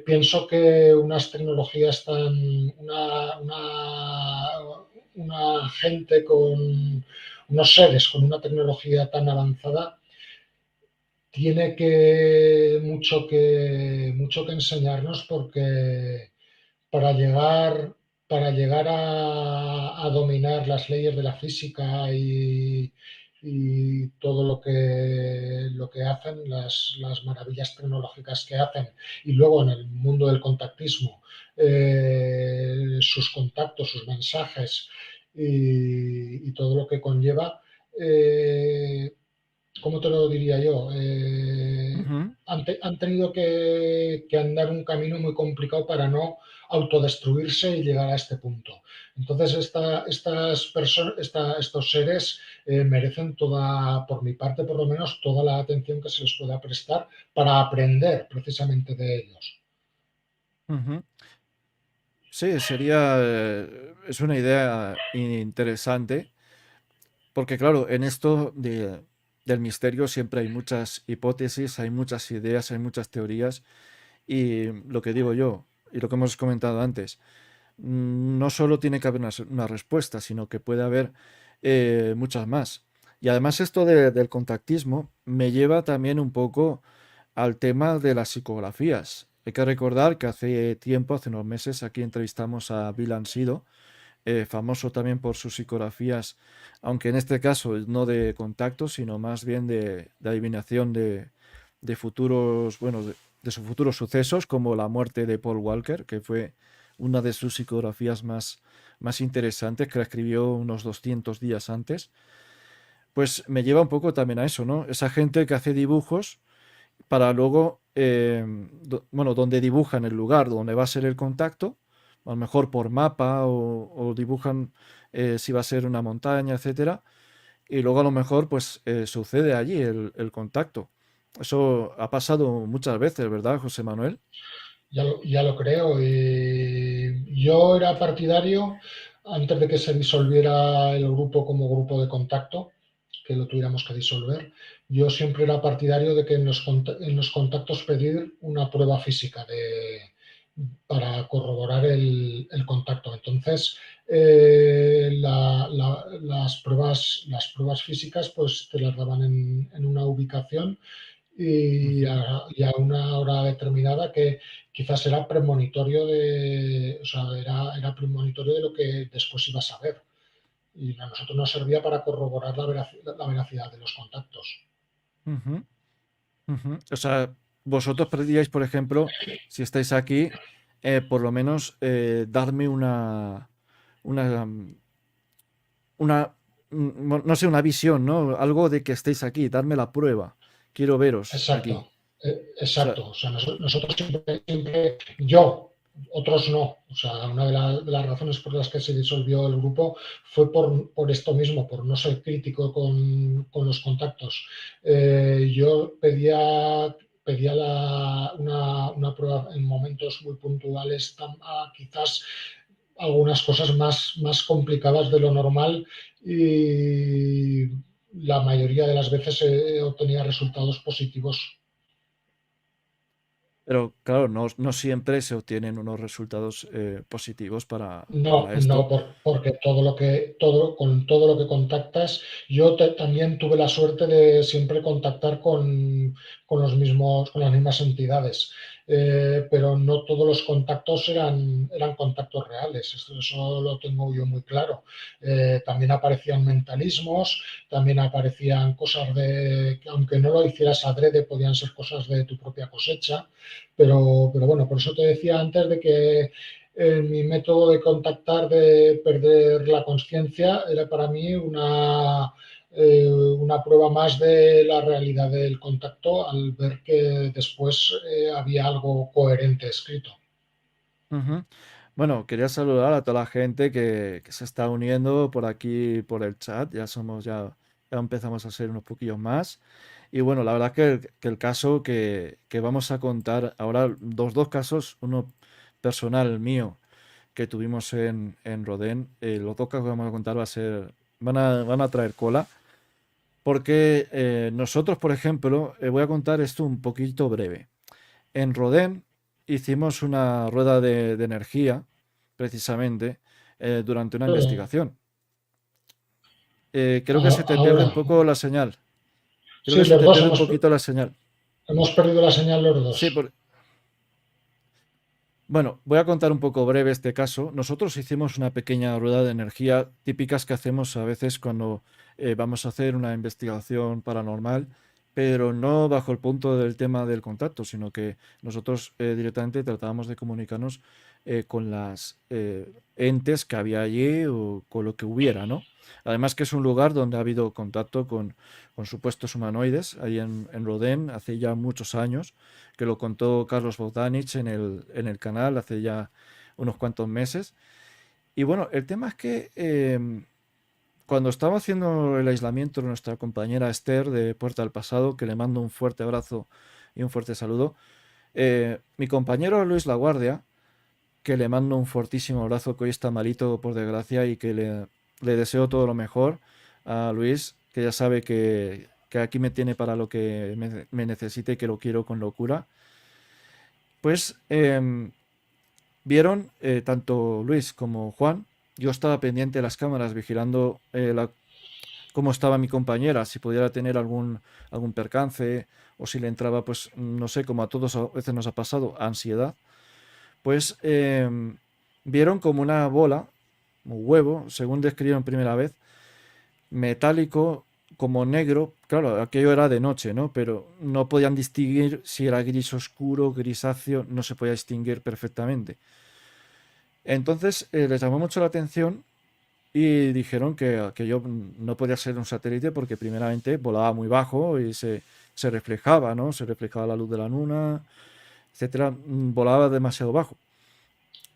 pienso que unas tecnologías una gente con unos seres con una tecnología tan avanzada tiene mucho que enseñarnos porque para llegar, para llegar a dominar las leyes de la física y todo lo que hacen, las maravillas tecnológicas que hacen, y luego en el mundo del contactismo, sus contactos, sus mensajes y todo lo que conlleva, eh, ¿cómo te lo diría yo? Ujú, Han tenido que andar un camino muy complicado para no autodestruirse y llegar a este punto. Entonces, estos seres merecen toda, por mi parte por lo menos, toda la atención que se les pueda prestar para aprender precisamente de ellos. ujú. Sí, sería, es una idea interesante, porque claro, en esto del misterio siempre hay muchas hipótesis, hay muchas ideas, hay muchas teorías, y lo que digo yo, y lo que hemos comentado antes, no solo tiene que haber una respuesta, sino que puede haber muchas más. Y además esto del contactismo me lleva también un poco al tema de las psicografías. Hay que recordar que hace tiempo, hace unos meses, aquí entrevistamos a Bill Ansido, famoso también por sus psicografías, aunque en este caso no de contacto, sino más bien de adivinación de futuros, bueno, de sus futuros sucesos, como la muerte de Paul Walker, que fue una de sus psicografías más interesantes, que la escribió unos 200 días antes. Pues me lleva un poco también a eso, ¿no? Esa gente que hace dibujos para luego, bueno, donde dibujan el lugar donde va a ser el contacto, a lo mejor por mapa o dibujan si va a ser una montaña, etcétera, y luego a lo mejor pues sucede allí el contacto. Eso ha pasado muchas veces, ¿verdad, José Manuel? Ya lo creo. Y yo era partidario, antes de que se disolviera el grupo como grupo de contacto, que lo tuviéramos que disolver, yo siempre era partidario de que en los contactos pedir una prueba física para corroborar el contacto. Entonces, las pruebas físicas pues te las daban en una ubicación Ujú, y a una hora determinada que quizás era premonitorio o sea, era premonitorio de lo que después ibas a ver. Y a nosotros nos servía para corroborar la veracidad de los contactos. ujú, ujú. O sea, vosotros pedíais, por ejemplo, si estáis aquí, por lo menos darme una, una, no sé, una visión, ¿no? Algo de que estéis aquí, darme la prueba. Quiero veros Exacto, aquí. O sea, exacto. O sea, nosotros siempre, yo, otros no. O sea, una de las razones por las que se disolvió el grupo fue por esto mismo, por no ser crítico con los contactos. Yo pedía una prueba en momentos muy puntuales, quizás algunas cosas más complicadas de lo normal y la mayoría de las veces obtenía resultados positivos. pero claro, no siempre se obtienen unos resultados positivos No, para no, esto. porque con todo lo que contactas, también tuve la suerte de siempre contactar con las mismas entidades. Pero no todos los contactos eran contactos reales, eso lo tengo yo muy claro. También aparecían mentalismos, también aparecían cosas que aunque no lo hicieras adrede, podían ser cosas de tu propia cosecha, pero bueno, por eso te decía antes de que mi método de contactar, de perder la conciencia, era para mí una prueba más de la realidad del contacto al ver que después había algo coherente escrito. Ujú. Bueno, quería saludar a toda la gente que se está uniendo por aquí, por el chat. Ya empezamos a ser unos poquillos más. Y bueno, la verdad que el caso que vamos a contar ahora, dos casos, uno personal mío que tuvimos en Rodén, los dos casos que vamos a contar van a traer cola. Porque nosotros, por ejemplo, voy a contar esto un poquito breve. En Rodén hicimos una rueda de energía, precisamente, durante una Eh, investigación. Creo que se te pierde un Ahora, poco la señal. Creo que sí, se los te dos pierde un poquito la señal. hemos perdido la señal los Sí, dos. bueno, voy a contar un poco breve este caso. Nosotros hicimos una pequeña rueda de energía típicas que hacemos a veces cuando vamos a hacer una investigación paranormal, pero no bajo el punto del tema del contacto, sino que nosotros directamente tratábamos de comunicarnos con las entes que había allí o con lo que hubiera, ¿no? Además que es un lugar donde ha habido contacto con supuestos humanoides, ahí en Rodén, hace ya muchos años que lo contó Carlos Bogdanich en el canal hace ya unos cuantos meses. Y bueno, el tema es que cuando estaba haciendo el aislamiento nuestra compañera Esther de Puerta del Pasado, que le mando un fuerte abrazo y un fuerte saludo, mi compañero Luis Laguardia, que le mando un fortísimo abrazo, que hoy está malito por desgracia y que le deseo todo lo mejor a Luis, que ya sabe que aquí me tiene para lo que me necesite y que lo quiero con locura. Pues vieron tanto Luis como Juan. Yo estaba pendiente de las cámaras, vigilando cómo estaba mi compañera, si pudiera tener algún percance o si le entraba, pues no sé, como a todos a veces nos ha pasado, ansiedad. Pues vieron como una bola, un huevo, según describieron primera vez, metálico, como negro. Claro, aquello era de noche, ¿no? Pero no podían distinguir si era gris oscuro, grisáceo, no se podía distinguir perfectamente. Entonces les llamó mucho la atención y dijeron que yo no podía ser un satélite porque primeramente volaba muy bajo y se reflejaba, ¿no? Se reflejaba la luz de la luna, etcétera. Volaba demasiado bajo.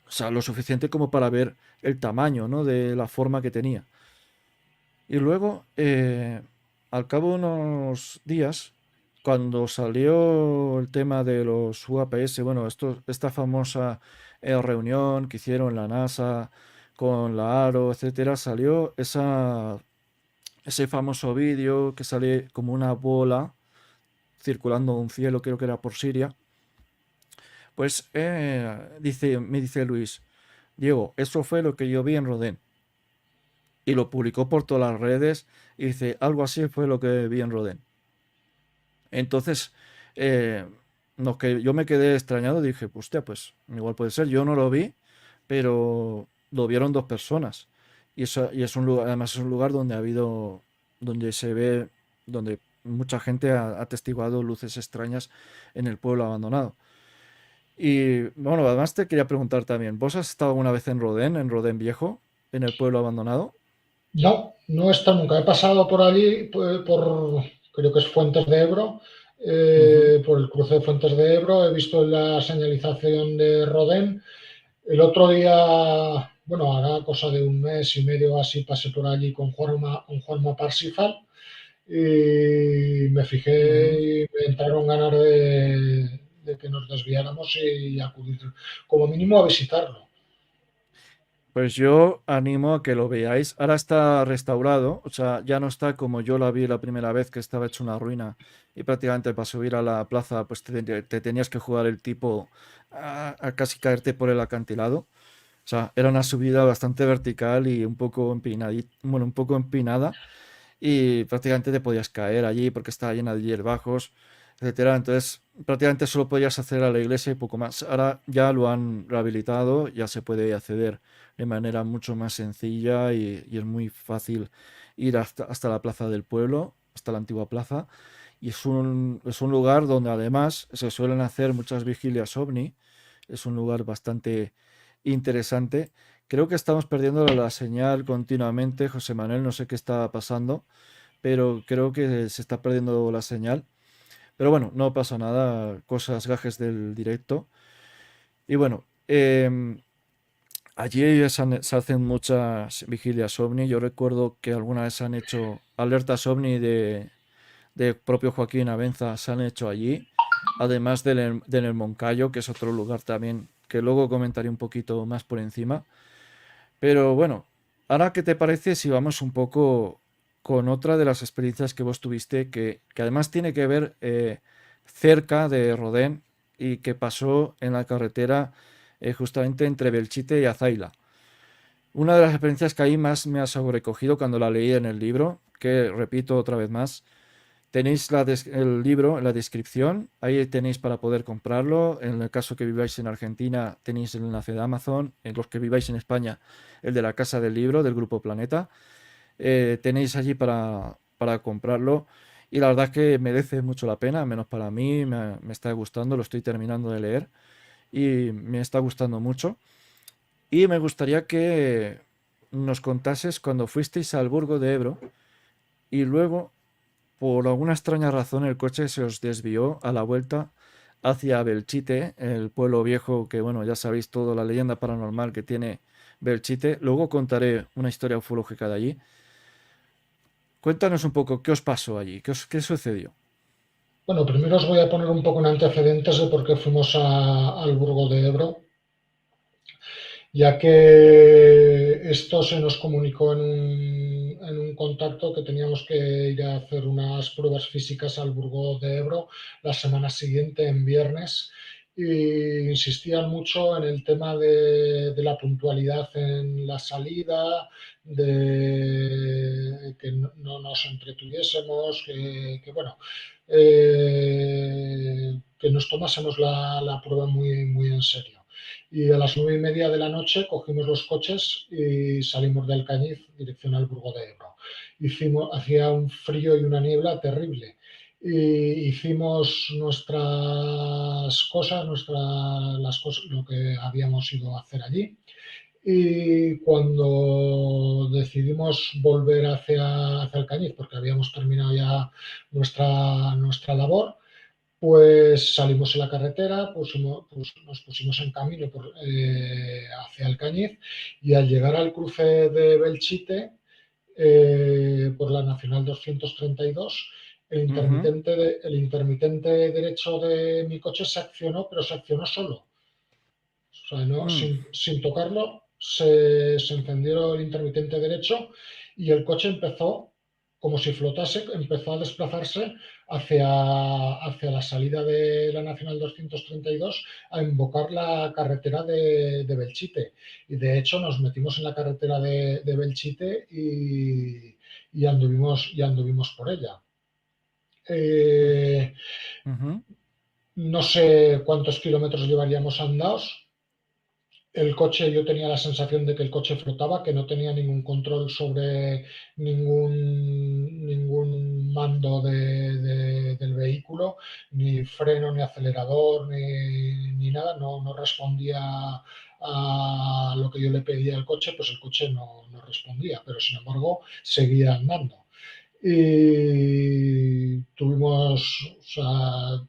O sea, lo suficiente como para ver el tamaño, ¿no? De la forma que tenía. Y luego, al cabo de unos días, cuando salió el tema de los UAPS, bueno, esta famosa reunión que hicieron la NASA con la ARO, etcétera, salió ese famoso vídeo que sale como una bola circulando un cielo, creo que era por Siria. Pues me dice Luis, Diego, eso fue lo que yo vi en Rodén. Y lo publicó por todas las redes y dice, algo así fue lo que vi en Rodén. Entonces, eh, que yo me quedé extrañado, dije, hostia, pues igual puede ser, yo no lo vi, pero lo vieron dos personas. Y es un lugar, además es un lugar donde ha habido, donde se ve, donde mucha gente ha atestiguado luces extrañas en el pueblo abandonado. Y bueno, además te quería preguntar también, ¿vos has estado alguna vez en Rodén Viejo, en el pueblo abandonado? No, no está nunca. He pasado por allí, creo que es Fuentes de Ebro, Ujú, por el cruce de Fuentes de Ebro. He visto la señalización de Rodén. El otro día, bueno, hará cosa de un mes y medio así, pasé por allí con Juanma Parsifal y me ujú. fijé y me entraron ganas de que nos desviáramos y acudir como mínimo a visitarlo. Pues yo animo a que lo veáis. Ahora está restaurado, o sea, ya no está como yo la vi la primera vez, que estaba hecho una ruina y prácticamente para subir a la plaza pues te tenías que jugar el tipo a casi caerte por el acantilado. O sea, era una subida bastante vertical y un poco bueno, un poco empinada y prácticamente te podías caer allí porque estaba llena de hierbajos, etcétera. Entonces, prácticamente solo podías acceder a la iglesia y poco más. Ahora ya lo han rehabilitado, ya se puede acceder de manera mucho más sencilla y es muy fácil ir hasta la plaza del pueblo, hasta la antigua plaza. Y es un lugar donde además se suelen hacer muchas vigilias ovni. Es un lugar bastante interesante. Creo que estamos perdiendo la señal continuamente, José Manuel, no sé qué está pasando, pero creo que se está perdiendo la señal. Pero bueno, no pasa nada, cosas gajes del directo. Y bueno, allí se hacen muchas vigilias ovni. Yo recuerdo que alguna vez se han hecho alertas ovni de propio Joaquín Abenza, se han hecho allí. Además del Moncayo, que es otro lugar también que luego comentaré un poquito más por encima. Pero bueno, ahora qué te parece si vamos un poco con otra de las experiencias que vos tuviste, que además tiene que ver cerca de Rodén y que pasó en la carretera justamente entre Belchite y Azaila. Una de las experiencias que ahí más me ha sobrecogido cuando la leí en el libro, que repito otra vez más, tenéis el libro en la descripción, ahí tenéis para poder comprarlo. En el caso que viváis en Argentina, tenéis el enlace de Amazon. En los que viváis en España, el de la Casa del Libro, del Grupo Planeta. Tenéis allí para comprarlo. Y la verdad es que merece mucho la pena, menos para mí, me está gustando, lo estoy terminando de leer y me está gustando mucho. Y me gustaría que nos contases cuando fuisteis al Burgo de Ebro y luego por alguna extraña razón el coche se os desvió a la vuelta hacia Belchite, el pueblo viejo que, bueno, ya sabéis todo, la leyenda paranormal que tiene Belchite. Luego contaré una historia ufológica de allí. Cuéntanos un poco qué os pasó allí, qué sucedió. Bueno, primero os voy a poner un poco en antecedentes de por qué fuimos al Burgo de Ebro, ya que esto se nos comunicó en un contacto que teníamos que ir a hacer unas pruebas físicas al Burgo de Ebro la semana siguiente, en viernes, y insistían mucho en el tema de la puntualidad en la salida, de que no nos entretuviésemos, bueno, que nos tomásemos la prueba muy, muy en serio. Y a las 9:30 de la noche cogimos los coches y salimos de Alcañiz dirección al Burgo de Ebro. Hacía un frío y una niebla terrible. Y hicimos las cosas, lo que habíamos ido a hacer allí. Y cuando decidimos volver hacia Alcañiz, porque habíamos terminado ya nuestra labor, pues salimos en la carretera, nos pusimos en camino hacia Alcañiz, y al llegar al cruce de Belchite, por la Nacional 232, Ujú, el intermitente derecho de mi coche se accionó, pero se accionó solo. O sea, no, mm, sin tocarlo, se encendió el intermitente derecho y el coche empezó, como si flotase, empezó a desplazarse hacia la salida de la Nacional 232, a invocar la carretera de Belchite. Y de hecho nos metimos en la carretera de Belchite y anduvimos por ella. Eh, ujú, no sé cuántos kilómetros llevaríamos andados. El coche, yo tenía la sensación de que el coche flotaba, que no tenía ningún control sobre ningún mando del vehículo, ni freno, ni acelerador, ni nada. No respondía a lo que yo le pedía al coche, pues el coche no respondía, pero sin embargo seguía andando. Y o sea,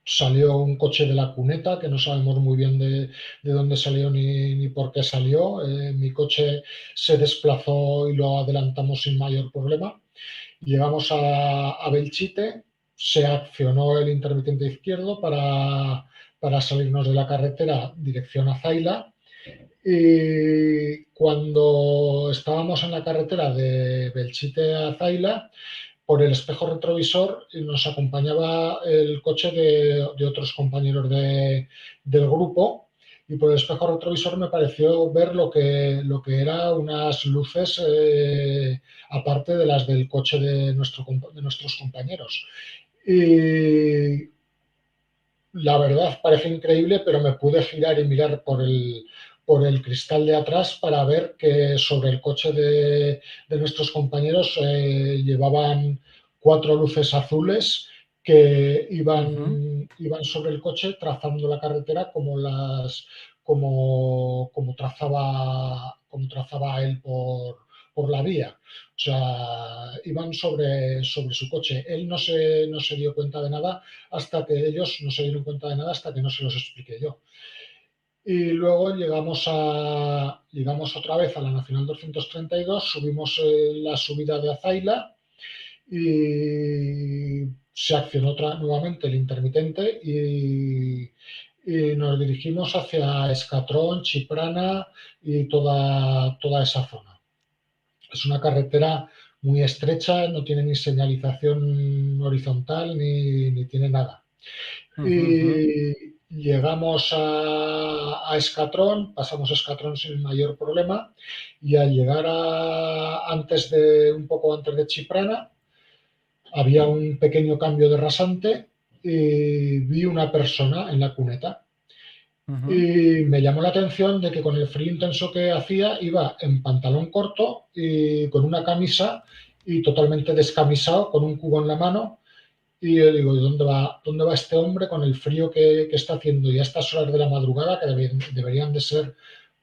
salió un coche de la cuneta, que no sabemos muy bien de dónde salió ni por qué salió. Mi coche se desplazó y lo adelantamos sin mayor problema. Llegamos a Belchite, se accionó el intermitente izquierdo para salirnos de la carretera dirección a Zaila. Y cuando estábamos en la carretera de Belchite a Zaila, por el espejo retrovisor nos acompañaba el coche de otros compañeros del grupo, y por el espejo retrovisor me pareció ver lo que era unas luces, aparte de las del coche de nuestros compañeros. Y la verdad parece increíble, pero me pude girar y mirar por el cristal de atrás para ver que sobre el coche de nuestros compañeros llevaban 4 luces azules que ujú. iban sobre el coche, trazando la carretera como trazaba él por la vía. O sea, iban sobre su coche. Él no se dio cuenta de nada hasta que ellos no se dieron cuenta de nada hasta que no se los expliqué yo. Y luego llegamos otra vez a la Nacional 232, subimos la subida de Azaila y se accionó nuevamente el intermitente y nos dirigimos hacia Escatrón, Chiprana y toda esa zona. Es una carretera muy estrecha, no tiene ni señalización horizontal ni tiene nada. Ujú, ujú, Y llegamos a Escatrón, pasamos Escatrón sin mayor problema y al llegar un poco antes de Chiprana, había un pequeño cambio de rasante y vi una persona en la cuneta. ujú, Y me llamó la atención de que con el frío intenso que hacía iba en pantalón corto y con una camisa y totalmente descamisado, con un cubo en la mano. Y yo digo, dónde va este hombre con el frío que está haciendo? Y a estas horas de la madrugada, que deberían de ser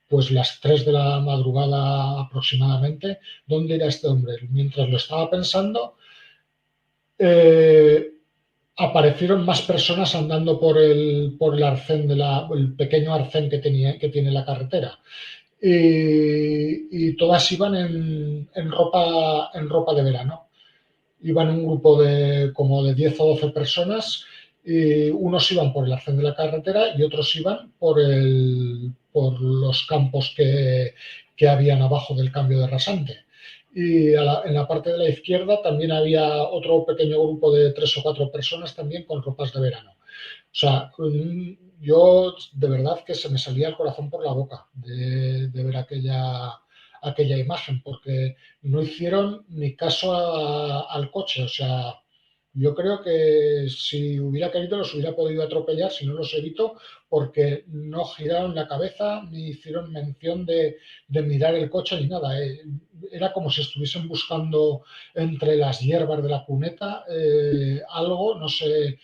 pues las 3 de la madrugada aproximadamente, ¿dónde irá este hombre? Mientras lo estaba pensando, eh, aparecieron más personas andando por el arcén el pequeño arcén que tiene la carretera. Y todas iban en ropa de verano. Iban un grupo de como de 10 o 12 personas y unos iban por el arcén de la carretera y otros iban por los campos que habían abajo del cambio de rasante. Y en la parte de la izquierda también había otro pequeño grupo de 3 o 4 personas también con ropas de verano. O sea, yo de verdad que se me salía el corazón por la boca de ver aquella imagen, porque no hicieron ni caso al coche. O sea, yo creo que si hubiera querido los hubiera podido atropellar, si no los evito, porque no giraron la cabeza ni hicieron mención de mirar el coche ni nada. Era como si estuviesen buscando entre las hierbas de la cuneta algo, no sé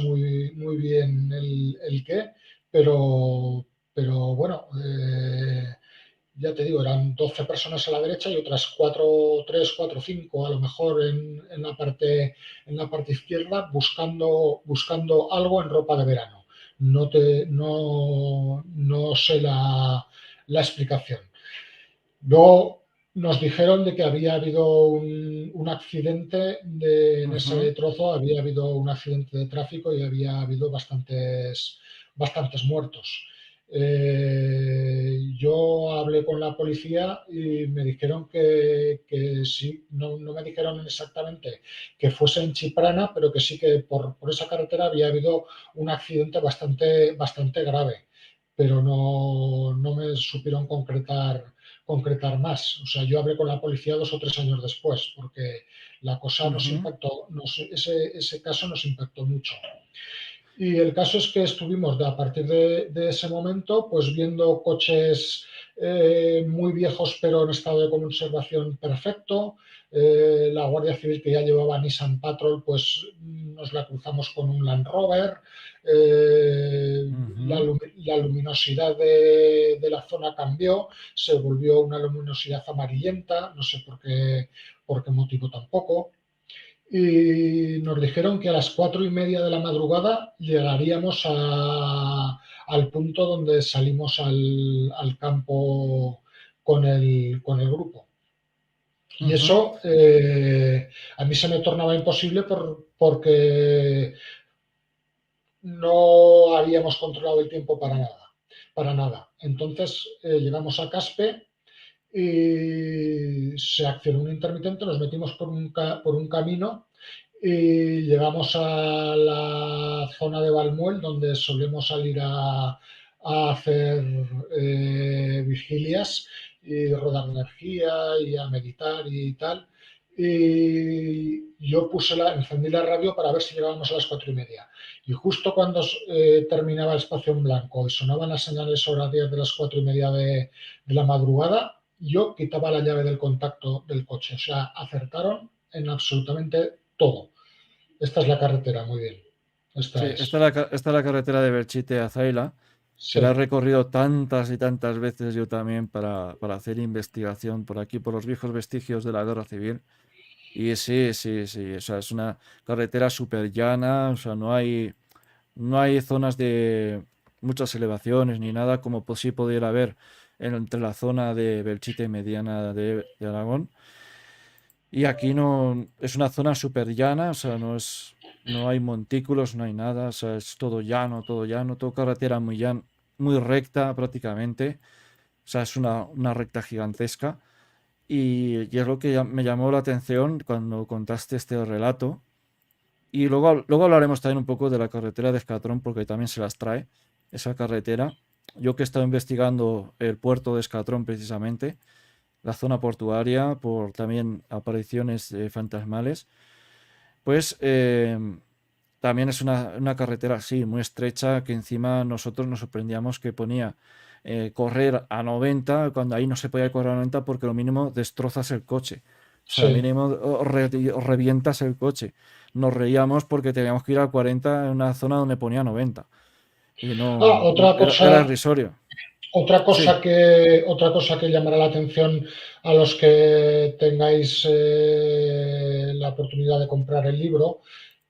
muy bien el qué, pero bueno, ya te digo, eran 12 personas a la derecha y otras 4, 3, 4, 5 a lo mejor en la parte izquierda buscando algo en ropa de verano. No sé la explicación. Luego nos dijeron de que había habido un accidente en ese ujú. trozo, había habido un accidente de tráfico y había habido bastantes muertos. Yo hablé con la policía y me dijeron que sí, no me dijeron exactamente que fuese en Chiprana, pero que sí que por esa carretera había habido un accidente bastante grave, pero no me supieron concretar más. O sea, yo hablé con la policía 2 o 3 años después, porque la cosa nos Ujú, impactó, ese caso nos impactó mucho. Y el caso es que estuvimos a partir de ese momento, pues viendo coches muy viejos pero en estado de conservación perfecto. La Guardia Civil que ya llevaba Nissan Patrol, pues nos la cruzamos con un Land Rover. ujú, La luminosidad de la zona cambió, se volvió una luminosidad amarillenta, no sé por qué motivo tampoco. Y nos dijeron que a las 4:30 de la madrugada llegaríamos al punto donde salimos al campo con el grupo. Y ujú. eso a mí se me tornaba imposible porque no habíamos controlado el tiempo para nada. Entonces llegamos a Caspe y se accionó un intermitente, nos metimos por un camino y llegamos a la zona de Valmuel, donde solemos salir a hacer vigilias y rodar energía y a meditar y tal. Y yo encendí la radio para ver si llegábamos a las 4:30. Y justo cuando terminaba el espacio en blanco y sonaban las señales horarias de las 4:30 de la madrugada, yo quitaba la llave del contacto del coche. O sea, acertaron en absolutamente todo. Esta es la carretera, muy bien. Sí, Esta esta es. es esta es la carretera de Belchite a Zaila. que la he sí. recorrido tantas y tantas veces yo también para hacer investigación por aquí, por los viejos vestigios de la guerra civil. Y sí, sí, sí, o sea, es una carretera súper llana, o sea, no hay zonas de muchas elevaciones ni nada como sí pudiera haber entre la zona de Belchite y Mediana de Aragón. Y aquí no, es una zona súper llana, o sea, no hay montículos, no hay nada, o sea, es todo llano, todo carretera muy llana, muy recta prácticamente, o sea, es una recta gigantesca. Y es lo que me llamó la atención cuando contaste este relato. Y luego hablaremos también un poco de la carretera de Escatrón, porque también se las trae esa carretera. Yo que he estado investigando el puerto de Escatrón precisamente, la zona portuaria, por también apariciones fantasmales, pues también es una carretera así, muy estrecha, que encima nosotros nos sorprendíamos que ponía correr a 90, cuando ahí no se podía correr a 90 porque lo mínimo destrozas el coche. O sea, Sí. mínimo revientas el coche. Nos reíamos porque teníamos que ir a 40 en una zona donde ponía 90. Y Ah, era irrisorio. Sí, otra cosa que llamará la atención a los que tengáis la oportunidad de comprar el libro,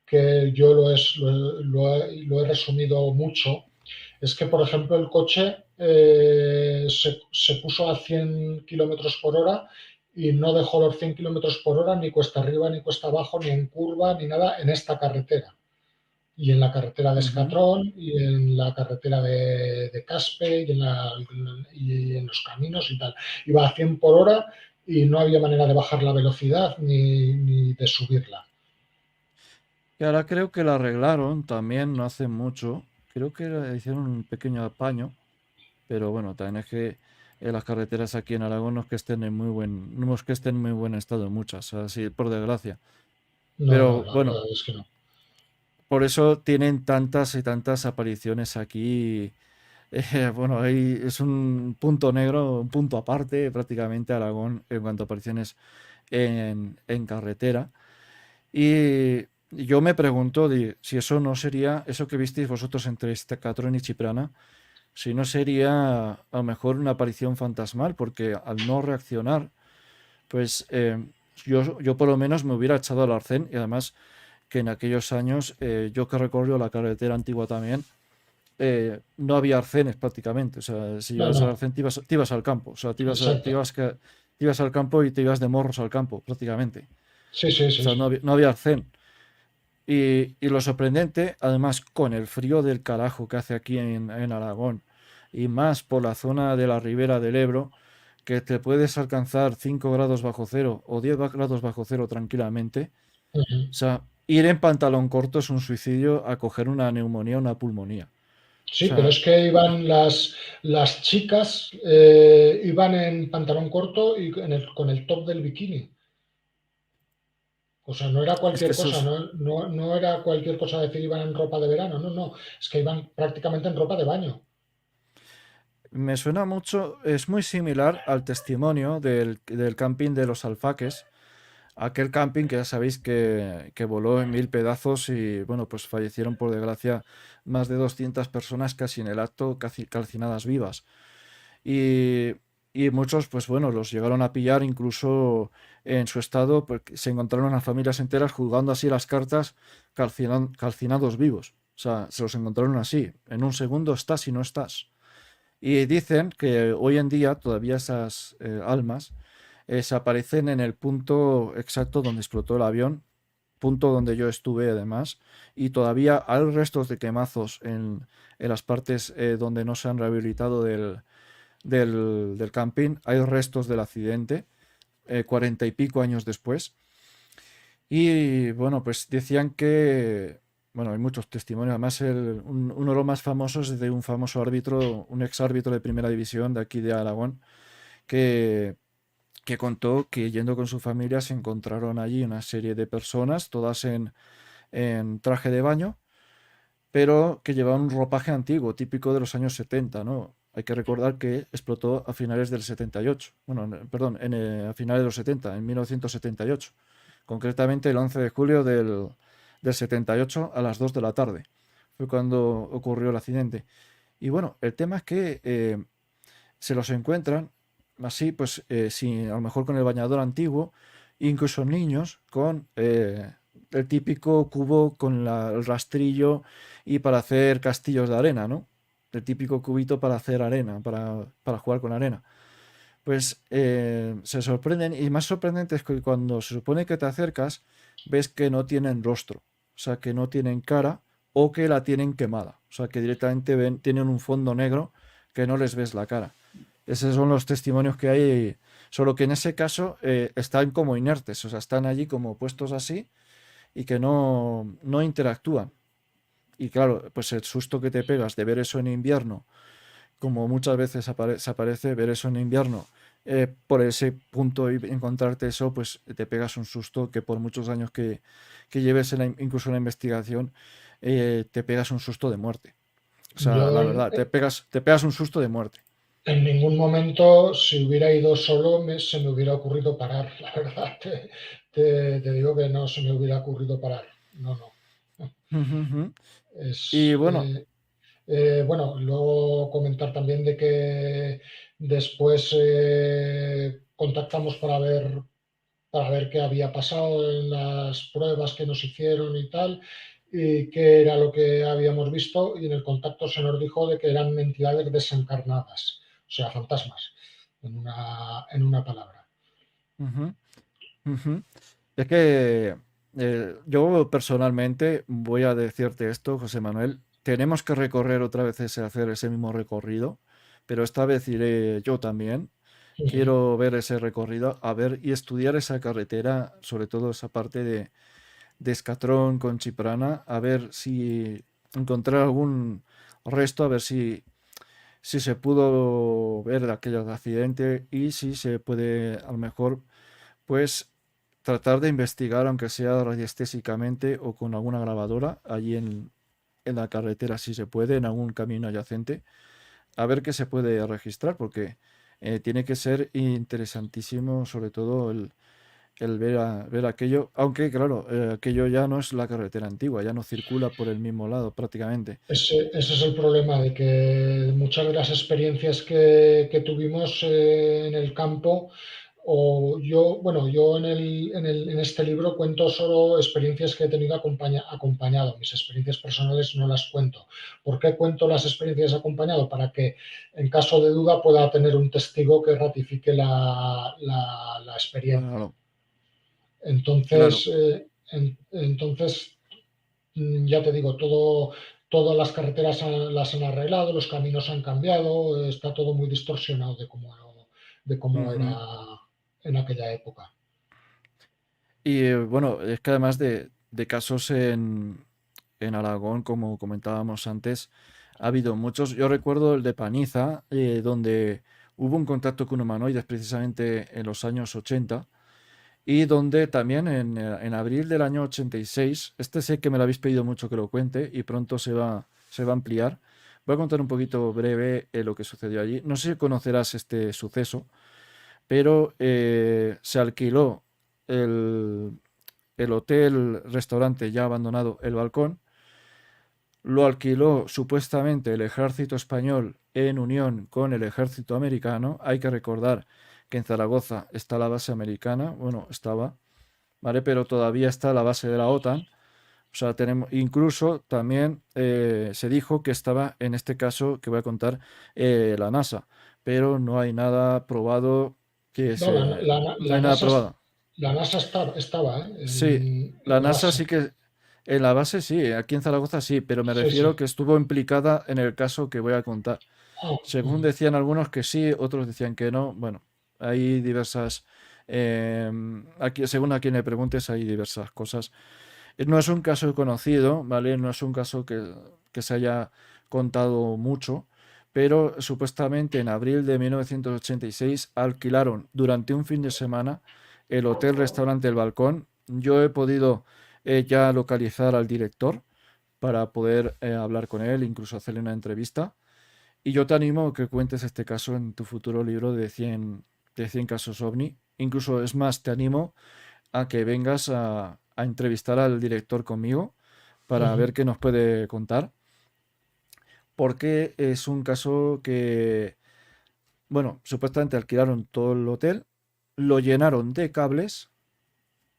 que yo lo he resumido mucho, es que, por ejemplo, el coche se puso a 100 kilómetros por hora y no dejó los 100 kilómetros por hora ni cuesta arriba, ni cuesta abajo, ni en curva, ni nada en esta carretera. Y en la carretera de ujú. Escatrón, y en la carretera de Caspe, y en los caminos y tal. Iba a 100 por hora y no había manera de bajar la velocidad ni de subirla. Y ahora creo que la arreglaron también no hace mucho. Creo que hicieron un pequeño apaño. Pero bueno, también es que las carreteras aquí en Aragón no es que estén en no es que estén en muy buen estado muchas, así por desgracia. No, no, Pero la bueno, verdad es que no. por eso tienen tantas y tantas apariciones aquí. Bueno, ahí es un punto negro, un punto aparte prácticamente Aragón en cuanto a apariciones en carretera. Y yo me pregunto si eso no sería, eso que visteis vosotros entre Estacatrón y Chiprana, si no sería a lo mejor una aparición fantasmal, porque al no reaccionar, pues yo por lo menos me hubiera echado al arcén y además que en aquellos años, yo que recorrió la carretera antigua también, no había arcenes prácticamente, o sea, si No, ibas al no, arcén te ibas al campo, o sea, exacto. te ibas al campo y te ibas de morros al campo prácticamente, Sí, sí, o sí, sea, sí. no había arcén. Y lo sorprendente, además, con el frío del carajo que hace aquí en Aragón, y más por la zona de la ribera del Ebro, que te puedes alcanzar 5 grados bajo cero o 10 grados bajo cero tranquilamente. Ujú. O sea, ir en pantalón corto es un suicidio a coger una neumonía o una pulmonía. O Sí, pero sea, es que iban las chicas, iban en pantalón corto y con el top del bikini. O sea, no era es que cualquier eso cosa, es- no era cualquier cosa decir iban en ropa de verano, no, no, es que iban prácticamente en ropa de baño. me suena mucho, es muy similar al testimonio del camping de los Alfaques. Aquel camping que ya sabéis que voló en mil pedazos y bueno, pues fallecieron por desgracia más de 200 personas casi en el acto, casi calcinadas vivas. Y, y muchos, pues bueno, los llegaron a pillar incluso en su estado, pues se encontraron a familias enteras jugando así las cartas calcinados vivos. O sea, se los encontraron así. En un segundo estás y no estás. Y dicen que hoy en día todavía esas almas se aparecen en el punto exacto donde explotó el avión, punto donde yo estuve además, y todavía hay restos de quemazos en las partes donde no se han rehabilitado del camping, hay restos del accidente, 40 y pico años después. Y bueno, pues decían que, bueno, hay muchos testimonios, además uno de los más famosos es de un famoso árbitro, un ex árbitro de primera división de aquí de Aragón, que contó que yendo con su familia se encontraron allí una serie de personas, todas en traje de baño, pero que llevaban un ropaje antiguo, típico de los años 70, ¿no? Hay que recordar que explotó a finales del 78, bueno, perdón, a finales de los 70, en 1978, concretamente el 11 de julio del 78 a las 2 de la tarde. Fue cuando ocurrió el accidente. Y bueno, el tema es que se los encuentran así, pues si a lo mejor con el bañador antiguo, incluso niños con el típico cubo con el rastrillo y para hacer castillos de arena, ¿no? El típico cubito para hacer arena, para jugar con arena. Pues se sorprenden y más sorprendente es que cuando se supone que te acercas, ves que no tienen rostro, o sea, que no tienen cara o que la tienen quemada, o sea, que directamente tienen un fondo negro que no les ves la cara. Esos son los testimonios que hay, solo que en ese caso están como inertes, o sea, están allí como puestos así y que no interactúan. Y claro, pues el susto que te pegas de ver eso en invierno como muchas veces se aparece, ver eso en invierno, por ese punto y encontrarte eso, pues te pegas un susto que por muchos años que lleves incluso en la investigación, te pegas un susto de muerte. O sea, Yo la verdad, te pegas un susto de muerte. en ningún momento, si hubiera ido solo, se me hubiera ocurrido parar. La verdad, te digo que no se me hubiera ocurrido parar. No, no. Y Es, bueno, bueno, luego comentar también de que después contactamos para ver qué había pasado en las pruebas que nos hicieron y tal, y qué era lo que habíamos visto, y en el contacto se nos dijo de que eran entidades desencarnadas, o sea, fantasmas, en una palabra. ujú, ujú. Es que yo personalmente voy a decirte esto, José Manuel, tenemos que recorrer otra vez hacer ese mismo recorrido, pero esta vez iré yo también. Ujú. Quiero ver ese recorrido, a ver y estudiar esa carretera, sobre todo esa parte de Escatrón con Chiprana, a ver si encontrar algún resto, a ver si se pudo ver aquel accidente y si se puede a lo mejor pues tratar de investigar, aunque sea radiestésicamente o con alguna grabadora, allí en la carretera, si se puede, en algún camino adyacente, a ver qué se puede registrar, porque tiene que ser interesantísimo, sobre todo el ver aquello, aunque claro, aquello ya no es la carretera antigua, ya no circula por el mismo lado prácticamente. Ese es el problema, de que muchas de las experiencias que tuvimos en el campo, o yo, bueno, yo en este libro cuento solo experiencias que he tenido acompañado. Mis experiencias personales no las cuento. ¿Por qué cuento las experiencias acompañado? Para que en caso de duda pueda tener un testigo que ratifique la experiencia. Claro, claro. Entonces, entonces ya te digo, todas las carreteras las han arreglado, los caminos han cambiado, está todo muy distorsionado de cómo era Ujú. en aquella época. Y bueno, es que además de casos en Aragón, como comentábamos antes, ha habido muchos. Yo recuerdo el de Paniza, donde hubo un contacto con humanoides precisamente en los años 80 y donde también en abril del año 86, este sé que me lo habéis pedido mucho que lo cuente y pronto se va a ampliar. Voy a contar un poquito breve lo que sucedió allí. No sé si conocerás este suceso, pero se alquiló el, el hotel, restaurante ya abandonado, el balcón, lo alquiló supuestamente el ejército español en unión con el ejército americano. Hay que recordar que en Zaragoza está la base americana, bueno, estaba, ¿vale? Pero todavía está la base de la OTAN. O sea, tenemos, incluso también se dijo que estaba, en este caso que voy a contar, la NASA, pero no hay nada probado No, no hay nada probado. la NASA estaba Sí, la en la NASA base. sí que, en la base sí, aquí en Zaragoza sí, pero me Sí, sí. refiero que estuvo implicada en el caso que voy a contar. Ah, Según decían algunos que sí, otros decían que no. Bueno, hay diversas, aquí, según a quien le preguntes, hay diversas cosas. No es un caso conocido, ¿vale? No es un caso que se haya contado mucho, pero supuestamente en abril de 1986 alquilaron durante un fin de semana el hotel-restaurante El Balcón. Yo he podido ya localizar al director para poder hablar con él, incluso hacerle una entrevista. Y yo te animo a que cuentes este caso en tu futuro libro de cien casos OVNI. Incluso es más, te animo a que vengas a entrevistar al director conmigo para ver ujú. qué nos puede contar. porque es un caso que, bueno, supuestamente alquilaron todo el hotel, lo llenaron de cables,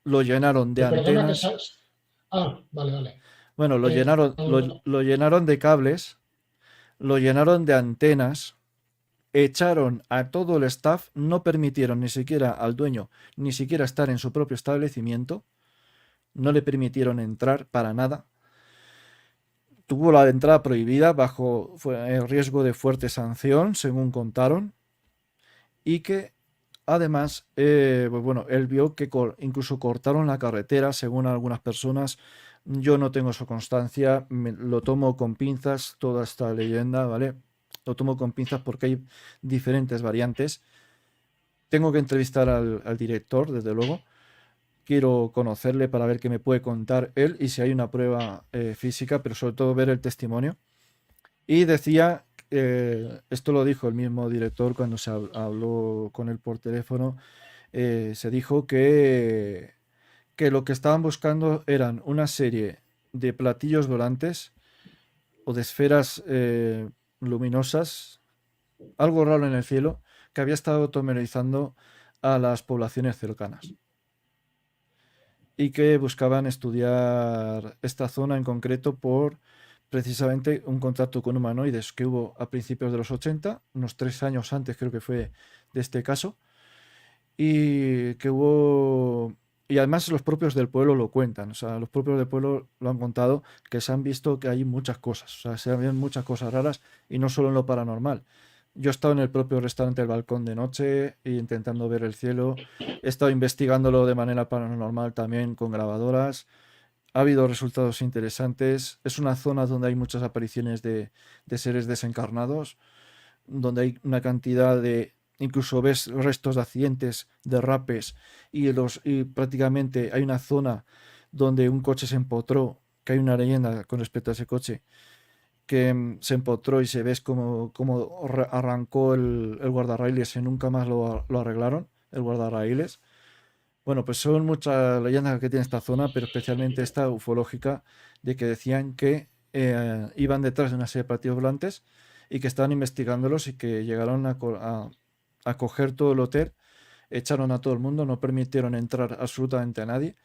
lo llenaron de Perdona que... antenas, Vale, vale. bueno, No, lo llenaron de cables, lo llenaron de antenas, echaron a todo el staff, no permitieron ni siquiera al dueño, ni siquiera estar en su propio establecimiento, no le permitieron entrar para nada. Tuvo la entrada prohibida bajo el riesgo de fuerte sanción, según contaron, y que además, pues bueno, él vio que incluso cortaron la carretera, según algunas personas. Yo no tengo su constancia, lo tomo con pinzas, toda esta leyenda, ¿vale? Lo tomo con pinzas porque hay diferentes variantes. Tengo que entrevistar al director, desde luego. Quiero conocerle para ver qué me puede contar él y si hay una prueba física, pero sobre todo ver el testimonio. Y decía, esto lo dijo el mismo director cuando se habló con él por teléfono, se dijo que lo que estaban buscando eran una serie de platillos volantes o de esferas luminosas, algo raro en el cielo, que había estado atemorizando a las poblaciones cercanas y que buscaban estudiar esta zona en concreto por precisamente un contacto con humanoides que hubo a principios de los 80, unos 3 años antes creo que fue de este caso, y que hubo... Y además los propios del pueblo lo cuentan, o sea, los propios del pueblo lo han contado, que se han visto que hay muchas cosas, o sea, se ven muchas cosas raras y no solo en lo paranormal. Yo he estado en el propio restaurante El Balcón de noche e intentando ver el cielo. He estado investigándolo de manera paranormal también con grabadoras. Ha habido resultados interesantes. Es una zona donde hay muchas apariciones de seres desencarnados, donde hay una cantidad de, incluso ves restos de accidentes, derrapes, y prácticamente hay una zona donde un coche se empotró, que hay una leyenda con respecto a ese coche, que se empotró y se ves como arrancó el guardarraíles y nunca más lo arreglaron, el guardarraíles. Bueno, pues son muchas leyendas que tiene esta zona, pero especialmente esta ufológica, de que decían que iban detrás de una serie de platillos volantes y que estaban investigándolos y que llegaron a coger todo el hotel, echaron a todo el mundo, no permitieron entrar absolutamente a nadie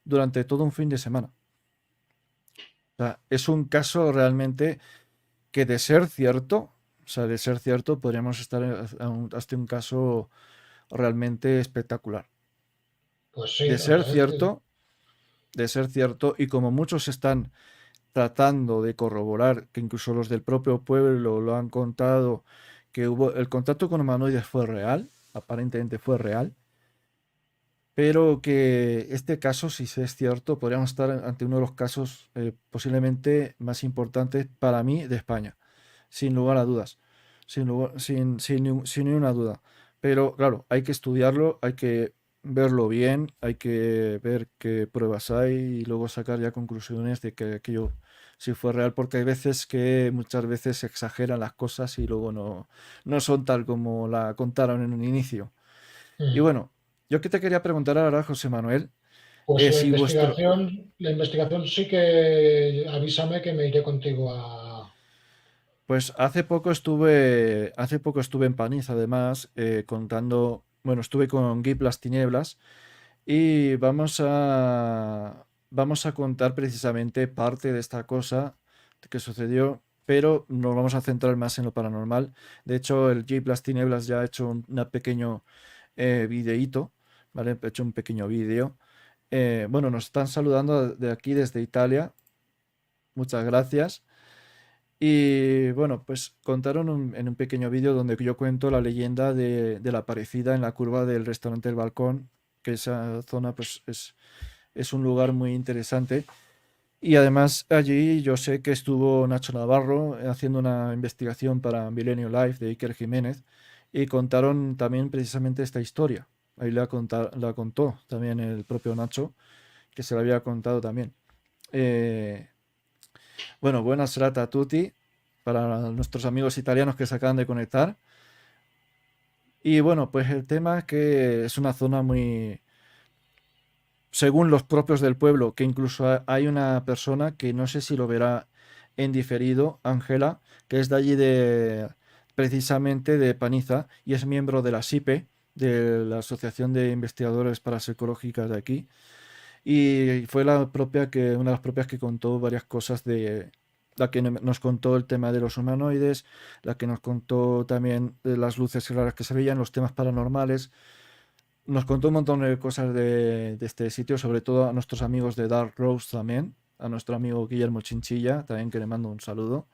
durante todo un fin de semana. O sea, es un caso realmente que de ser cierto, o sea, de ser cierto, podríamos estar hasta un caso realmente espectacular. pues sí, De la ser verdad es que... cierto, de ser cierto, y como muchos están tratando de corroborar, que incluso los del propio pueblo lo han contado, que hubo el contacto con humanoides fue real, aparentemente fue real, pero que este caso, si es cierto, podríamos estar ante uno de los casos posiblemente más importantes para mí de España, sin lugar a dudas, sin ninguna duda. Pero claro, hay que estudiarlo, hay que verlo bien, hay que ver qué pruebas hay y luego sacar ya conclusiones de que aquello sí fue real, porque hay veces que muchas veces se exageran las cosas y luego no son tal como la contaron en un inicio. Y mm, bueno, yo que te quería preguntar ahora, José Manuel, pues si vuestro... la investigación sí que avísame que me iré contigo a... Pues hace poco estuve en París, además, contando, bueno, estuve con Guy Las Tinieblas y vamos a contar precisamente parte de esta cosa que sucedió, pero nos vamos a centrar más en lo paranormal. De hecho, el Guy Las Tinieblas ya ha hecho un pequeño videíto, ¿vale? Ha hecho un pequeño vídeo. Bueno, nos están saludando de aquí desde Italia. Muchas gracias. Y bueno, pues contaron en un pequeño vídeo donde yo cuento la leyenda de la aparecida en la curva del restaurante El Balcón, que esa zona pues es un lugar muy interesante. Y además allí yo sé que estuvo Nacho Navarro haciendo una investigación para Milenio Live de Iker Jiménez y contaron también precisamente esta historia. Ahí la contó también el propio Nacho, que se la había contado también. Eh, bueno, buenas serata a tutti para nuestros amigos italianos que se acaban de conectar. Y bueno, pues el tema es que es una zona muy, según los propios del pueblo, que incluso hay una persona que no sé si lo verá en diferido, Ángela, que es de allí precisamente de Paniza, y es miembro de la SIPE, de la Asociación de Investigadores Parapsicológicas de aquí, y fue una de las propias que contó varias cosas la que nos contó el tema de los humanoides, la que nos contó también de las luces raras que se veían, los temas paranormales. Nos contó un montón de cosas de este sitio, sobre todo a nuestros amigos de Dark Rose también, a nuestro amigo Guillermo Chinchilla, también que le mando un saludo.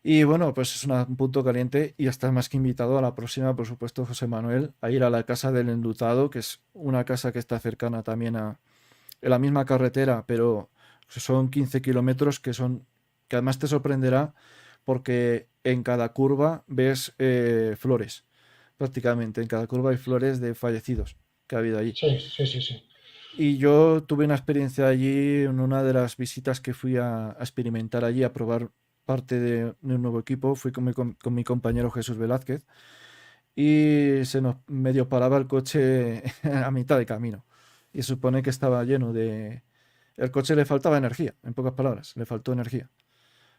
Y bueno, pues es un punto caliente y está más que invitado a la próxima, por supuesto, José Manuel, a ir a la Casa del Enlutado, que es una casa que está cercana también en la misma carretera, pero son 15 kilómetros que además te sorprenderá porque en cada curva ves flores, prácticamente, en cada curva hay flores de fallecidos que ha habido allí. Sí, sí, sí, sí. Y yo tuve una experiencia allí en una de las visitas que fui a experimentar allí, a probar parte de un nuevo equipo. Fui con mi compañero Jesús Velázquez y se nos medio paraba el coche a mitad de camino. Y supone que estaba lleno de... El coche le faltaba energía, en pocas palabras, le faltó energía.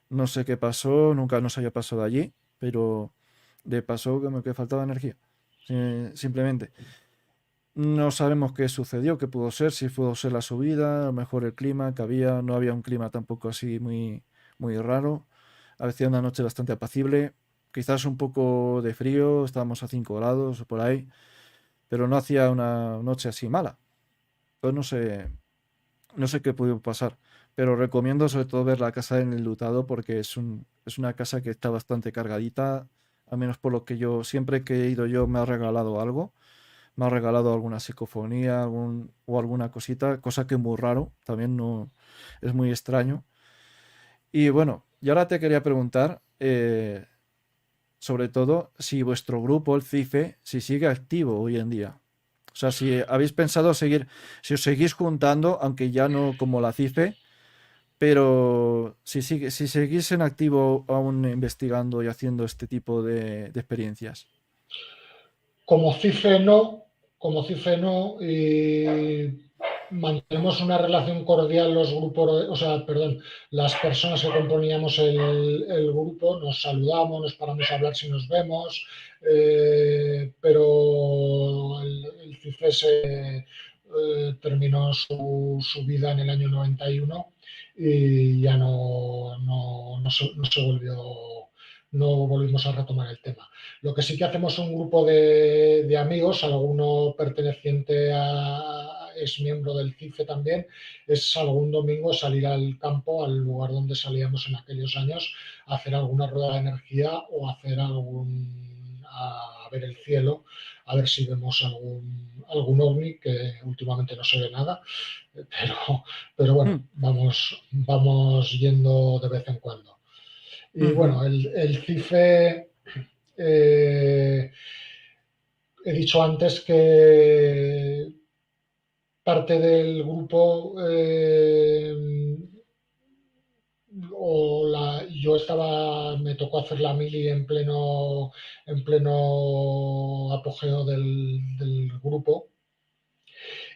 No sé qué pasó, nunca nos haya pasado allí, pero le pasó como que faltaba energía, simplemente. No sabemos qué sucedió, qué pudo ser, si pudo ser la subida, a lo mejor el clima que había, no había un clima tampoco así muy raro. Hacía una noche bastante apacible, quizás un poco de frío, estábamos a 5 grados o por ahí, pero no hacía una noche así mala. Pues no sé qué pudo pasar, pero recomiendo sobre todo ver la casa en el Lutado porque es una casa que está bastante cargadita, al menos por lo que yo, siempre que he ido yo me ha regalado algo. Me ha regalado alguna psicofonía o alguna cosita, cosa que es muy raro, también no es muy extraño. Y bueno, y ahora te quería preguntar, sobre todo, si vuestro grupo, el CIFE, si sigue activo hoy en día. O sea, si habéis pensado seguir, si os seguís juntando, aunque ya no como la CIFE, pero si seguís en activo aún investigando y haciendo este tipo de experiencias. Como CIFE no, como CIFE no, y mantenemos una relación cordial los grupos, o sea, perdón, las personas que componíamos el grupo, nos saludamos, nos paramos a hablar si nos vemos, pero el CIFE terminó su vida en el año 91 y ya no se volvió, no volvimos a retomar el tema. Lo que sí que hacemos un grupo de amigos, alguno perteneciente es miembro del CIFE también, es algún domingo salir al campo, al lugar donde salíamos en aquellos años, a hacer alguna rueda de energía o hacer a ver el cielo, a ver si vemos algún ovni, que últimamente no se ve nada, pero, pero bueno, Mm, vamos yendo de vez en cuando. Y ujú. bueno, el CIFE eh, he dicho antes que parte del grupo me tocó hacer la mili en pleno apogeo del grupo.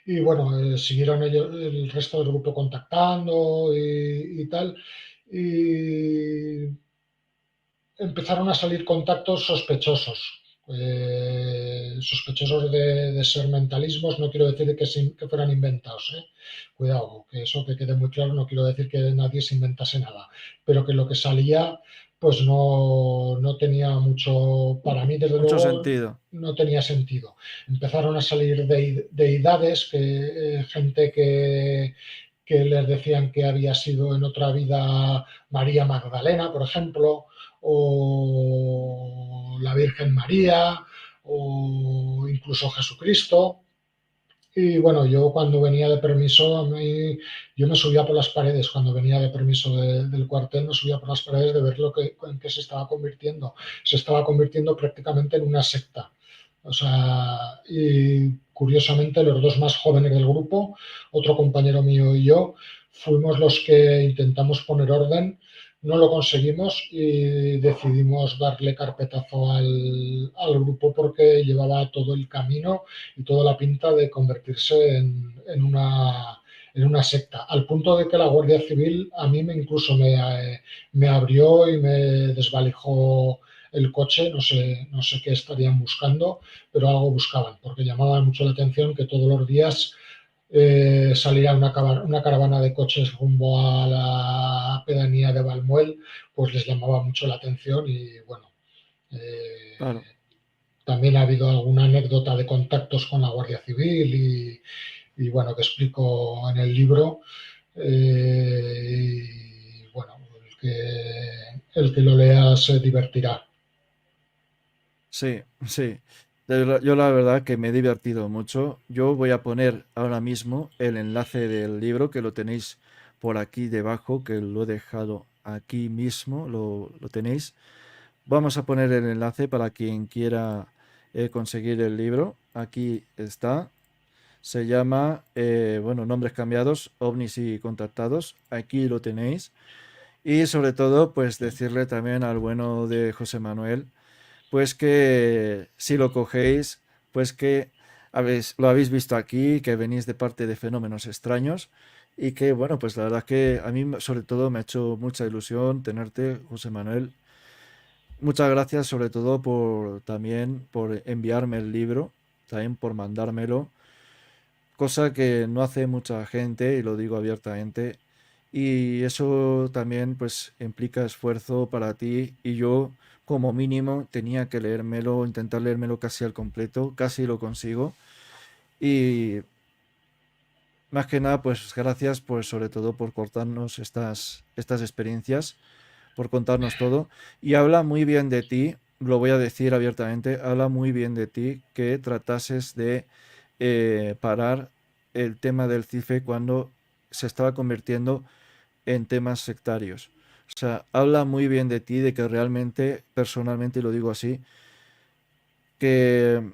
Y bueno, siguieron ellos, el resto del grupo contactando y tal. Y empezaron a salir contactos sospechosos. Sospechosos de ser mentalismos, no quiero decir que fueran inventados, ¿eh? Cuidado, que eso que quede muy claro, no quiero decir que nadie se inventase nada, pero que lo que salía pues no tenía mucho, para mí desde Mucho luego sentido. no tenía sentido. Empezaron a salir deidades, gente que les decían que había sido en otra vida María Magdalena, por ejemplo, o la Virgen María, o incluso Jesucristo. Y bueno, yo cuando venía de permiso, yo me subía por las paredes, cuando venía de permiso del cuartel, me subía por las paredes de ver en qué se estaba convirtiendo. Se estaba convirtiendo prácticamente en una secta. O sea, y curiosamente los dos más jóvenes del grupo, otro compañero mío y yo, fuimos los que intentamos poner orden, no lo conseguimos y decidimos darle carpetazo al grupo porque llevaba todo el camino y toda la pinta de convertirse en una secta, al punto de que la Guardia Civil a mí incluso me abrió y me desvalijó el coche, no sé qué estarían buscando, pero algo buscaban, porque llamaba mucho la atención que todos los días saliera una caravana de coches rumbo a la pedanía de Valmuel, pues les llamaba mucho la atención y bueno, Claro. también ha habido alguna anécdota de contactos con la Guardia Civil y bueno, que explico en el libro. Y bueno, el que lo lea se divertirá. Sí, sí. Yo la verdad que me he divertido mucho. Yo voy a poner ahora mismo el enlace del libro que lo tenéis por aquí debajo, que lo he dejado aquí mismo, lo tenéis. Vamos a poner el enlace para quien quiera conseguir el libro. Aquí está. Se llama, bueno, Nombres cambiados, ovnis y contactados. Aquí lo tenéis. Y sobre todo, pues decirle también al bueno de José Manuel pues que si lo cogéis, pues que lo habéis visto aquí, que venís de parte de fenómenos extraños y que, bueno, pues la verdad que a mí sobre todo me ha hecho mucha ilusión tenerte, José Manuel. Muchas gracias sobre todo por también por enviarme el libro, también por mandármelo, cosa que no hace mucha gente y lo digo abiertamente. Y eso también pues implica esfuerzo para ti y yo como mínimo tenía que leérmelo, intentar leérmelo casi al completo, casi lo consigo. Y más que nada pues gracias pues sobre todo por cortarnos estas experiencias, por contarnos todo. Y habla muy bien de ti, lo voy a decir abiertamente, habla muy bien de ti que tratases de parar el tema del CIFE cuando se estaba convirtiendo en temas sectarios. O sea, habla muy bien de ti, de que realmente, personalmente, y lo digo así, que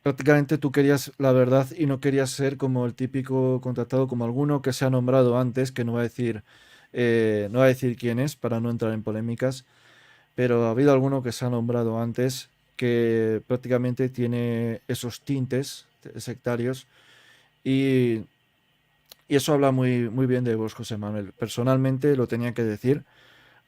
prácticamente tú querías la verdad y no querías ser como el típico contratado, como alguno que se ha nombrado antes, que no va a decir, no va a decir quién es para no entrar en polémicas, pero ha habido alguno que se ha nombrado antes que prácticamente tiene esos tintes sectarios y, y eso habla muy bien de vos, José Manuel. Personalmente lo tenía que decir.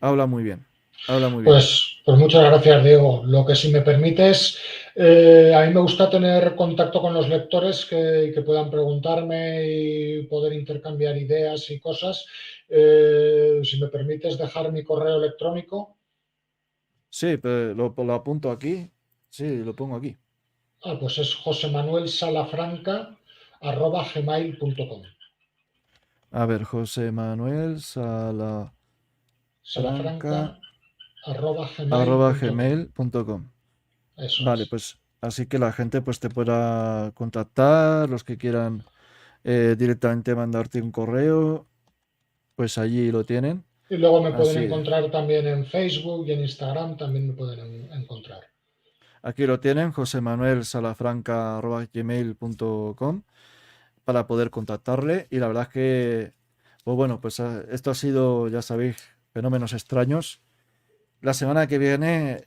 Habla muy bien, habla muy bien. Pues muchas gracias, Diego. Lo que si me permites, a mí me gusta tener contacto con los lectores que puedan preguntarme y poder intercambiar ideas y cosas. Si me permites dejar mi correo electrónico, Sí, pero lo apunto aquí. Sí, lo pongo aquí. pues es josemanuelsalafranca@gmail.com. A ver, José Manuel Salafranca Salafranca@gmail.com. gmail.com. Eso Vale, es. pues así que la gente pues te pueda contactar, los que quieran directamente mandarte un correo, pues allí lo tienen. Y luego me pueden Así, encontrar también en Facebook y en Instagram, también me pueden encontrar. aquí lo tienen, josemanuelsalafranca@gmail.com para poder contactarle. Y la verdad es que, pues bueno, pues esto ha sido, ya sabéis, fenómenos extraños. La semana que viene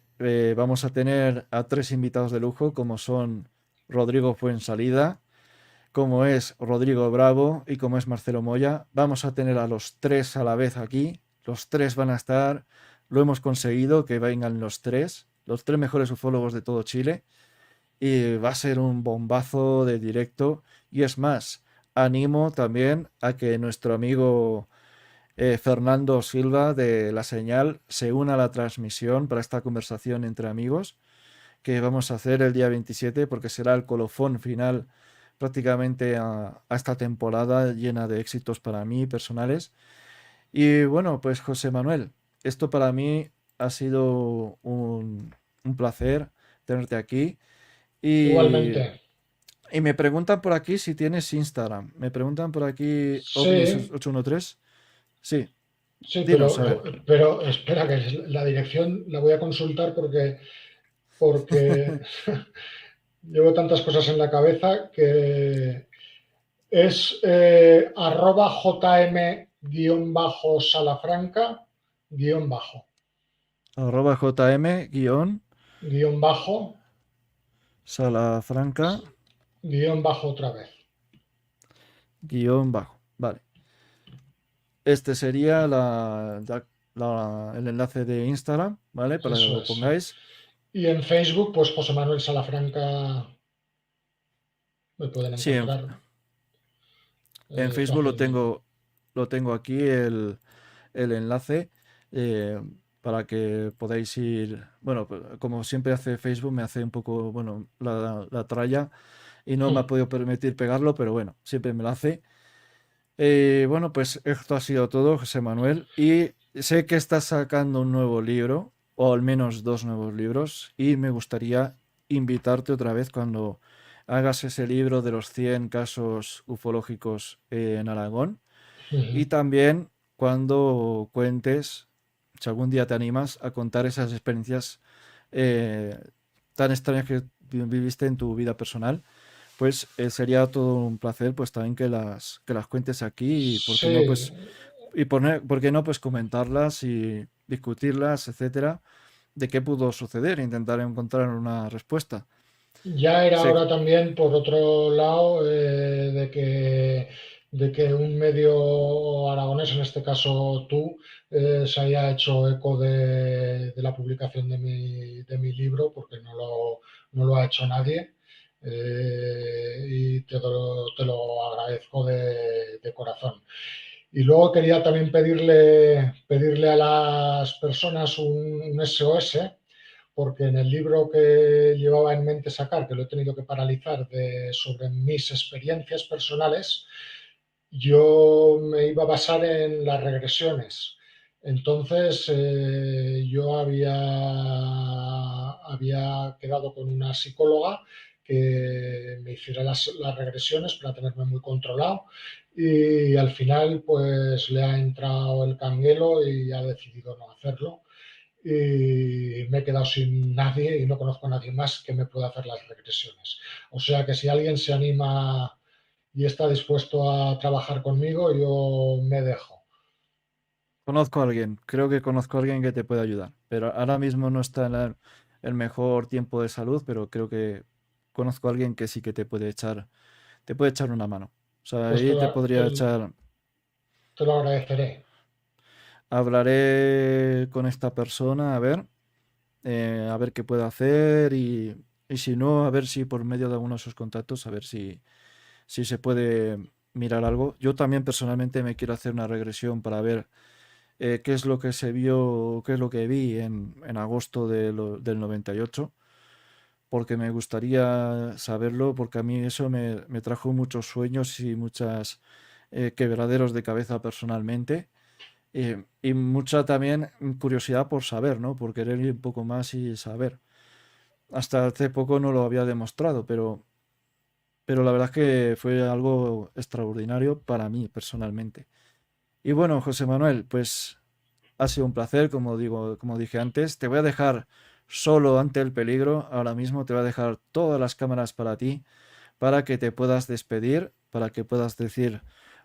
vamos a tener a tres invitados de lujo, como son Rodrigo Fuensalida, como es Rodrigo Bravo y como es Marcelo Moya. Vamos a tener a los tres a la vez aquí. Los tres van a estar. Lo hemos conseguido, que vengan los tres mejores ufólogos de todo Chile. Y va a ser un bombazo de directo. Y es más, animo también a que nuestro amigo Fernando Silva de La Señal se una a la transmisión para esta conversación entre amigos que vamos a hacer el día 27 porque será el colofón final prácticamente a esta temporada llena de éxitos para mí personales. Y bueno, pues José Manuel, esto para mí ha sido un placer tenerte aquí. Y, Igualmente. y me preguntan por aquí si tienes Instagram. Me preguntan por aquí Sí, OVNIS813. Sí, sí, dinos, a ver. pero espera, que la dirección la voy a consultar porque llevo tantas cosas en la cabeza que es @jm-salafranca guión bajo, Arroba JM guión guión bajo, Salafranca guión bajo otra vez. guión bajo. Vale. este sería el enlace de Instagram, ¿vale? Para que Eso lo es, sí. pongáis. Y en Facebook, pues José Manuel Salafranca me pueden Sí, encontrar en Facebook fácilmente. lo tengo aquí el enlace eh, para que podáis ir. Bueno, pues, como siempre hace Facebook, me hace un poco, bueno, la tralla y no me ha podido permitir pegarlo, pero bueno, siempre me lo hace. Bueno, pues esto ha sido todo, José Manuel. Y sé que estás sacando un nuevo libro, o al menos dos nuevos libros, y me gustaría invitarte otra vez cuando hagas ese libro de los 100 casos ufológicos en Aragón. Y también cuando cuentes, si algún día te animas, a contar esas experiencias eh, tan extrañas que viviste en tu vida personal, pues sería todo un placer pues también que las cuentes aquí y por qué no Sí, pues por qué no pues comentarlas y discutirlas, etcétera, de qué pudo suceder, e intentar encontrar una respuesta. ya era Sé, hora también, por otro lado, de que un medio aragonés, en este caso tú, se haya hecho eco de la publicación de mi libro, porque no lo ha hecho nadie. Y te lo agradezco de corazón. Y luego quería también pedirle a las personas un SOS, porque en el libro que llevaba en mente sacar, que lo he tenido que paralizar, sobre mis experiencias personales, yo me iba a basar en las regresiones. Entonces, yo había quedado con una psicóloga que me hiciera las regresiones para tenerme muy controlado, y al final pues le ha entrado el canguelo y ha decidido no hacerlo, y me he quedado sin nadie y no conozco a nadie más que me pueda hacer las regresiones. O sea que si alguien se anima y está dispuesto a trabajar conmigo, yo me dejo. conozco a alguien, creo que conozco a alguien que te puede ayudar, pero ahora mismo no está en el mejor tiempo de salud, pero creo que conozco a alguien que sí que te puede echar una mano. O sea, Pues ahí te podría echar. te lo agradeceré. Hablaré con esta persona a ver qué puede hacer y si no, a ver si por medio de alguno de sus contactos, a ver si se puede mirar algo. Yo también personalmente me quiero hacer una regresión para ver qué es lo que se vio, qué es lo que vi en agosto del 98, porque me gustaría saberlo, porque a mí eso me trajo muchos sueños y muchas quebraderos de cabeza personalmente. Y mucha también curiosidad por saber, ¿no? Por querer ir un poco más y saber. Hasta hace poco no lo había demostrado, pero la verdad es que fue algo extraordinario para mí personalmente. Y bueno, José Manuel, pues ha sido un placer, como digo, como dije antes. Te voy a dejar solo ante el peligro. Ahora mismo te voy a dejar todas las cámaras para ti, para que te puedas despedir, para que puedas decir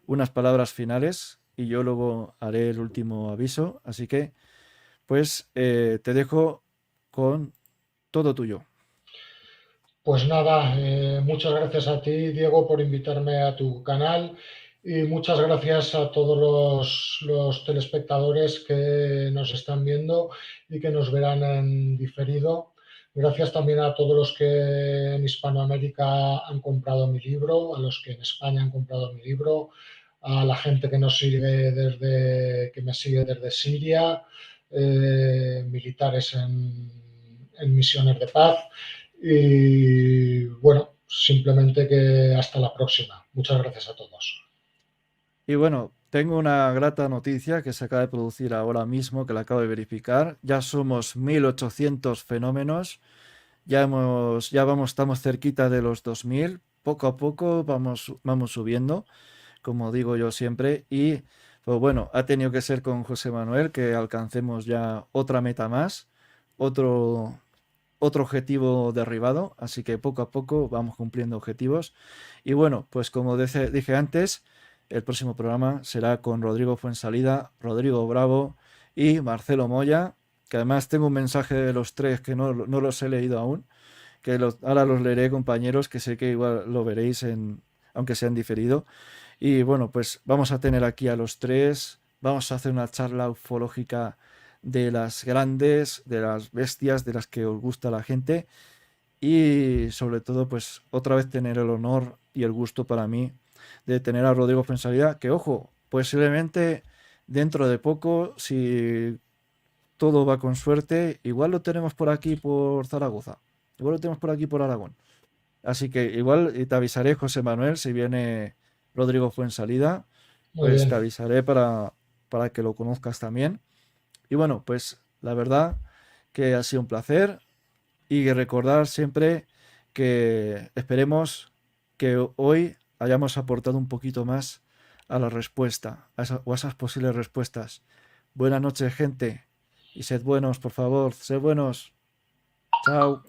unas palabras finales y yo luego haré el último aviso. Así que, pues, te dejo con todo tuyo. Pues nada, muchas gracias a ti, Diego, por invitarme a tu canal, y muchas gracias a todos los telespectadores que nos están viendo y que nos verán en diferido. Gracias también a todos los que en Hispanoamérica han comprado mi libro, a los que en España han comprado mi libro, a la gente que me sigue desde Siria, militares en misiones de paz. Y bueno, simplemente que hasta la próxima. Muchas gracias a todos. Y bueno, tengo una grata noticia que se acaba de producir ahora mismo, que la acabo de verificar. Ya somos 1800 fenómenos. Estamos cerquita de los 2000. Poco a poco vamos subiendo, como digo yo siempre. Y pues bueno, ha tenido que ser con José Manuel que alcancemos ya otra meta más, otro, otro objetivo derribado. Así que poco a poco vamos cumpliendo objetivos. Y bueno, pues como dije antes, el próximo programa será con Rodrigo Fuensalida, Rodrigo Bravo y Marcelo Moya, que además tengo un mensaje de los tres que no los he leído aún, que ahora los leeré, compañeros, que sé que igual lo veréis aunque sea en diferido. Y bueno, pues vamos a tener aquí a los tres Vamos a hacer una charla ufológica de las grandes, de las bestias, de las que os gusta la gente. Y sobre todo, pues otra vez tener el honor y el gusto para mí de tener a Rodrigo Fuenzalida, que ojo, posiblemente dentro de poco, si todo va con suerte, igual lo tenemos por aquí por Zaragoza, igual lo tenemos por aquí por Aragón. Así que igual y te avisaré, José Manuel, si viene Rodrigo Fuenzalida, Muy pues te bien, avisaré para que lo conozcas también. Y bueno, pues la verdad que ha sido un placer y recordar siempre que esperemos que hoy hayamos aportado un poquito más a la respuesta, o a esas posibles respuestas. Buenas noches, gente, y sed buenos, por favor, sed buenos. Chao.